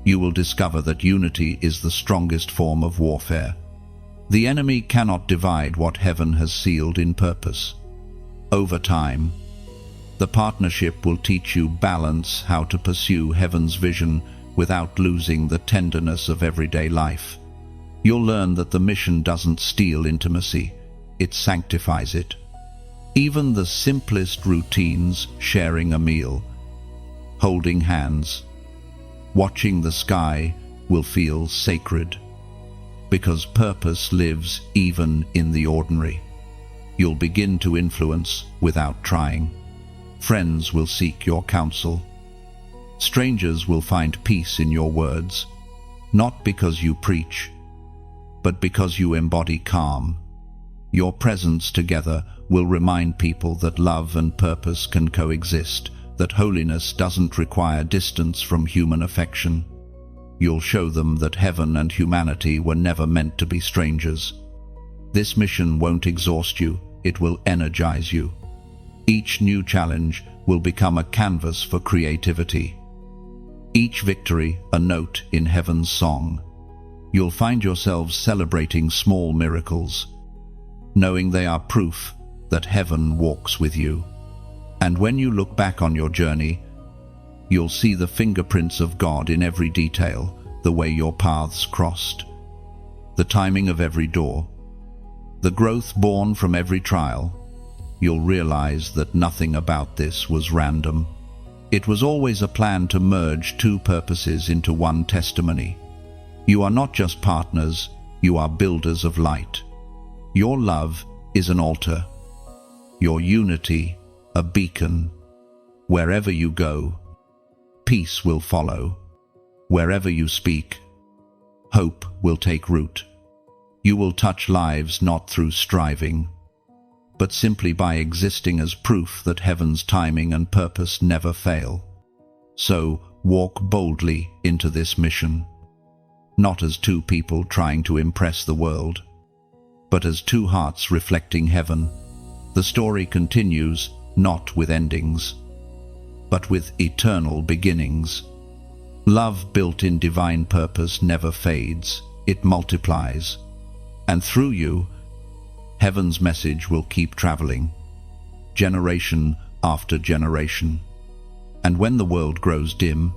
you will discover that unity is the strongest form of warfare. The enemy cannot divide what heaven has sealed in purpose. Over time, the partnership will teach you balance, how to pursue heaven's vision without losing the tenderness of everyday life. You'll learn that the mission doesn't steal intimacy, it sanctifies it. Even the simplest routines, sharing a meal, holding hands, watching the sky, will feel sacred. Because purpose lives even in the ordinary. You'll begin to influence without trying. Friends will seek your counsel. Strangers will find peace in your words, not because you preach, but because you embody calm. Your presence together will remind people that love and purpose can coexist, that holiness doesn't require distance from human affection. You'll show them that heaven and humanity were never meant to be strangers. This mission won't exhaust you, it will energize you. Each new challenge will become a canvas for creativity. Each victory a note in heaven's song. You'll find yourselves celebrating small miracles, knowing they are proof that heaven walks with you. And when you look back on your journey, you'll see the fingerprints of God in every detail, the way your paths crossed, the timing of every door, the growth born from every trial. You'll realize that nothing about this was random. It was always a plan to merge two purposes into one testimony. You are not just partners, you are builders of light. Your love is an altar, your unity a beacon. Wherever you go, peace will follow. Wherever you speak, hope will take root. You will touch lives not through striving, but simply by existing as proof that heaven's timing and purpose never fail. So walk boldly into this mission, not as two people trying to impress the world, but as two hearts reflecting heaven. The story continues, not with endings, but with eternal beginnings. Love built in divine purpose never fades, it multiplies. And through you, heaven's message will keep traveling, generation after generation. And when the world grows dim,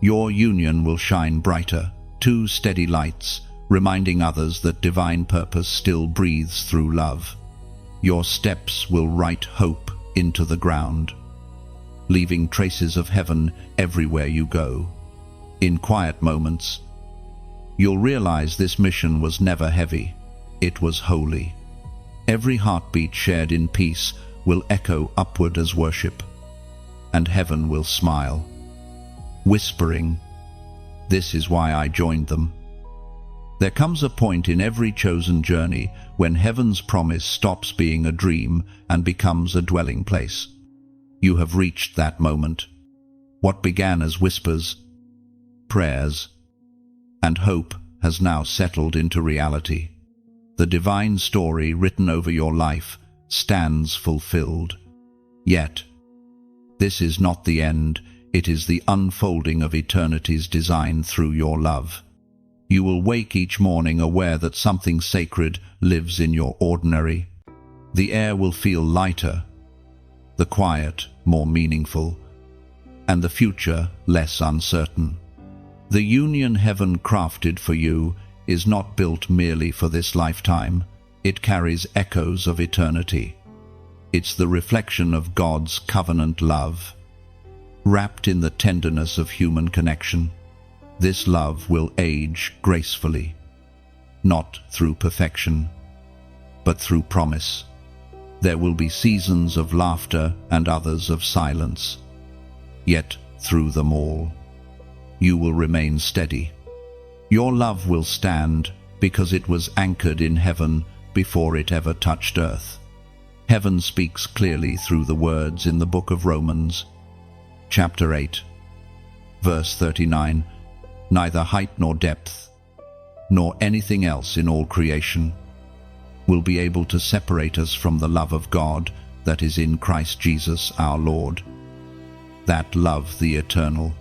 your union will shine brighter, two steady lights, reminding others that divine purpose still breathes through love. Your steps will write hope into the ground, leaving traces of heaven everywhere you go. In quiet moments, you'll realize this mission was never heavy, it was holy. Every heartbeat shared in peace will echo upward as worship, and heaven will smile, whispering, "This is why I joined them." There comes a point in every chosen journey when heaven's promise stops being a dream and becomes a dwelling place. You have reached that moment. What began as whispers, prayers, and hope has now settled into reality. The divine story written over your life stands fulfilled. Yet, this is not the end, it is the unfolding of eternity's design through your love. You will wake each morning aware that something sacred lives in your ordinary. The air will feel lighter, the quiet more meaningful, and the future less uncertain. The union heaven crafted for you is not built merely for this lifetime. It carries echoes of eternity. It's the reflection of God's covenant love, wrapped in the tenderness of human connection. This love will age gracefully, not through perfection, but through promise. There will be seasons of laughter and others of silence. Yet through them all, you will remain steady. Your love will stand because it was anchored in heaven before it ever touched earth. Heaven speaks clearly through the words in the book of Romans, chapter 8, verse 39, "Neither height nor depth, nor anything else in all creation will be able to separate us from the love of God that is in Christ Jesus our Lord." That love, the eternal,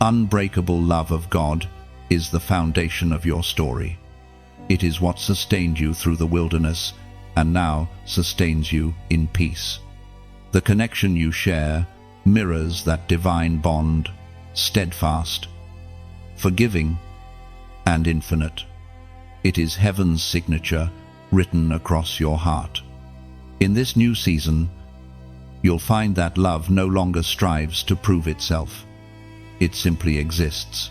unbreakable love of God, is the foundation of your story. It is what sustained you through the wilderness and now sustains you in peace. The connection you share mirrors that divine bond, steadfast, forgiving, and infinite. It is heaven's signature written across your heart. In this new season, you'll find that love no longer strives to prove itself. It simply exists,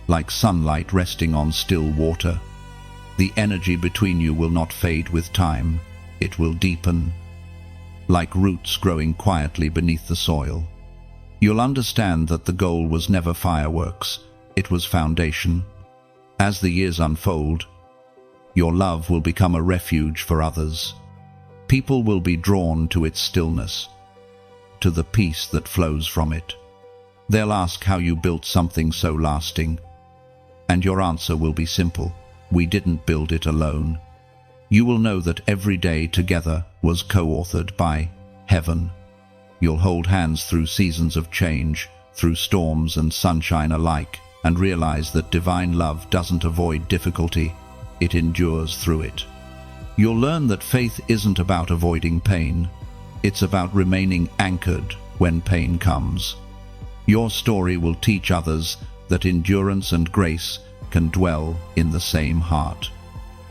like sunlight resting on still water. The energy between you will not fade with time. It will deepen, like roots growing quietly beneath the soil. You'll understand that the goal was never fireworks, it was foundation. As the years unfold, your love will become a refuge for others. People will be drawn to its stillness, to the peace that flows from it. They'll ask how you built something so lasting, and your answer will be simple: we didn't build it alone. You will know that every day together was co-authored by heaven. You'll hold hands through seasons of change, through storms and sunshine alike, and realize that divine love doesn't avoid difficulty, it endures through it. You'll learn that faith isn't about avoiding pain, It's about remaining anchored when pain comes. Your story will teach others that endurance and grace can dwell in the same heart.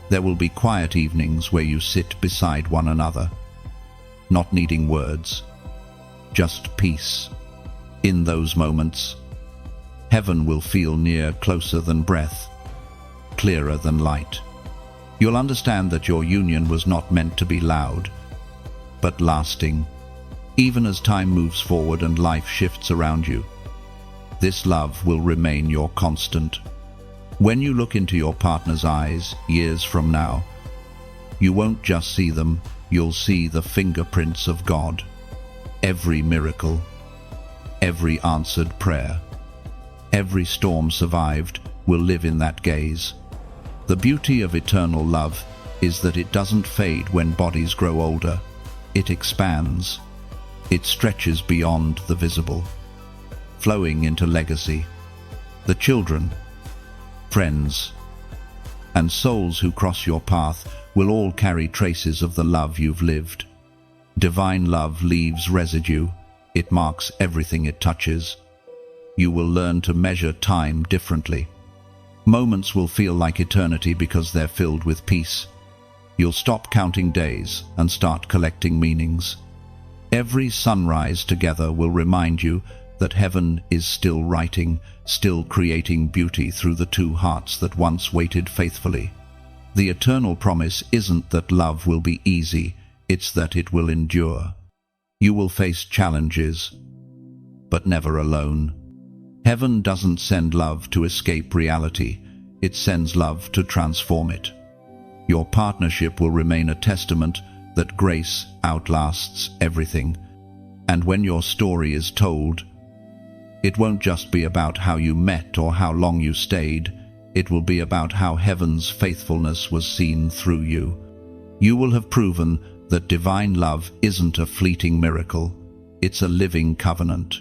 There will be quiet evenings where you sit beside one another, not needing words, just peace. In those moments, heaven will feel near, closer than breath, clearer than light. You'll understand that your union was not meant to be loud, but lasting, even as time moves forward and life shifts around you. This love will remain your constant. When you look into your partner's eyes years from now, you won't just see them, you'll see the fingerprints of God. Every miracle, every answered prayer, every storm survived will live in that gaze. The beauty of eternal love is that it doesn't fade when bodies grow older. It expands. It stretches beyond the visible, flowing into legacy. The children, friends, and souls who cross your path will all carry traces of the love you've lived. Divine love leaves residue. It marks everything it touches. You will learn to measure time differently. Moments will feel like eternity because they're filled with peace. You'll stop counting days and start collecting meanings. Every sunrise together will remind you that heaven is still writing, still creating beauty through the two hearts that once waited faithfully. The eternal promise isn't that love will be easy, it's that it will endure. You will face challenges, but never alone. Heaven doesn't send love to escape reality, it sends love to transform it. Your partnership will remain a testament that grace outlasts everything. And when your story is told, it won't just be about how you met or how long you stayed, it will be about how heaven's faithfulness was seen through you. You will have proven that divine love isn't a fleeting miracle, it's a living covenant.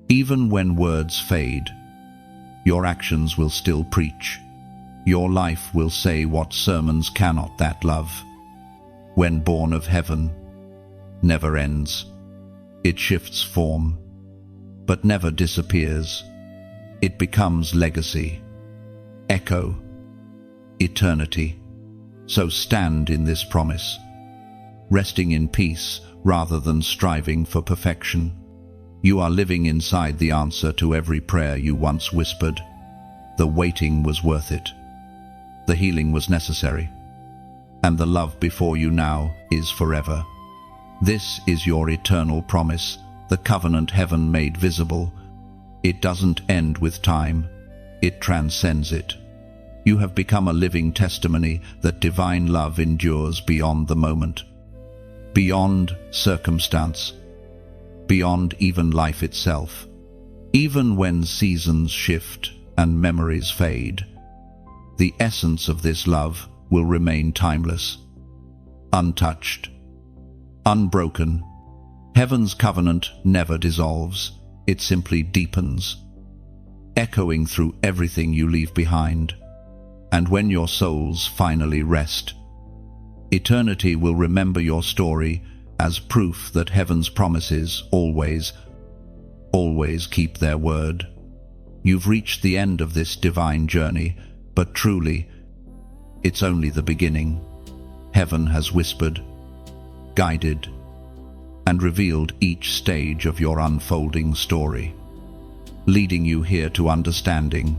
Even when words fade, your actions will still preach. Your life will say what sermons cannot, that love, when born of heaven, never ends. It shifts form, but never disappears. It becomes legacy, echo, eternity. So stand in this promise, resting in peace rather than striving for perfection. You are living inside the answer to every prayer you once whispered. The waiting was worth it. The healing was necessary. And the love before you now is forever. This is your eternal promise, the covenant heaven made visible. It doesn't end with time, it transcends it. You have become a living testimony that divine love endures beyond the moment, beyond circumstance, beyond even life itself. Even when seasons shift and memories fade, the essence of this love will remain timeless, untouched, unbroken. Heaven's covenant never dissolves, it simply deepens, echoing through everything you leave behind. And when your souls finally rest, eternity will remember your story as proof that heaven's promises always keep their word. You've reached the end of this divine journey, but truly, it's only the beginning. Heaven has whispered, guided, and revealed each stage of your unfolding story, leading you here to understanding,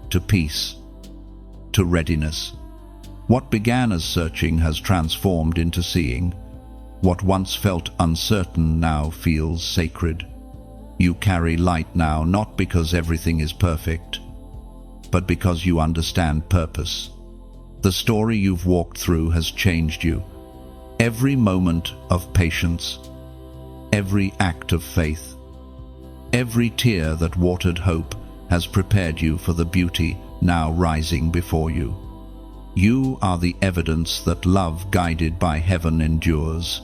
to peace, to readiness. What began as searching has transformed into seeing. What once felt uncertain now feels sacred. You carry light now, not because everything is perfect, but because you understand purpose. The story you've walked through has changed you. Every moment of patience, every act of faith, every tear that watered hope has prepared you for the beauty now rising before you. You are the evidence that love guided by heaven endures.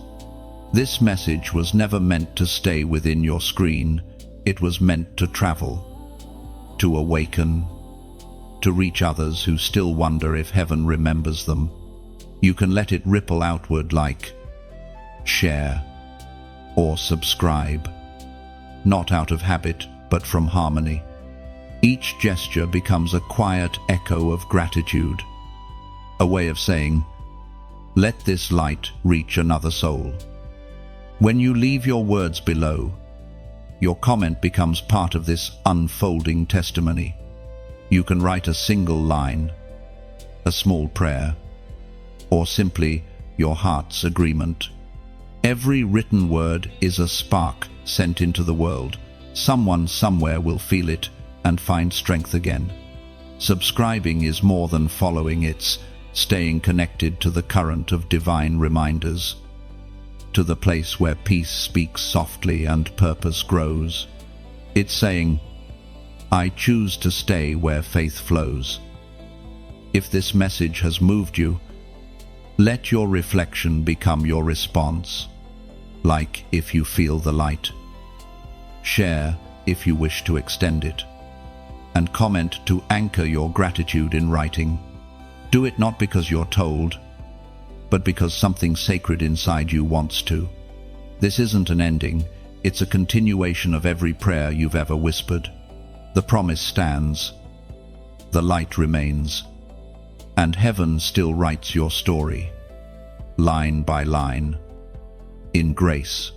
This message was never meant to stay within your screen. It was meant to travel, to awaken, to reach others who still wonder if heaven remembers them. You can let it ripple outward like share, or subscribe. Not out of habit, but from harmony. Each gesture becomes a quiet echo of gratitude, a way of saying, "Let this light reach another soul." When you leave your words below, your comment becomes part of this unfolding testimony. You can write a single line, a small prayer, or simply your heart's agreement. Every written word is a spark sent into the world. Someone somewhere will feel it and find strength again. Subscribing is more than following, it's staying connected to the current of divine reminders, to the place where peace speaks softly and purpose grows. It's saying, "I choose to stay where faith flows." If this message has moved you, let your reflection become your response. Like if you feel the light. Share if you wish to extend it. And comment to anchor your gratitude in writing. Do it not because you're told, but because something sacred inside you wants to. This isn't an ending, it's a continuation of every prayer you've ever whispered. The promise stands, the light remains, and heaven still writes your story, line by line, in grace.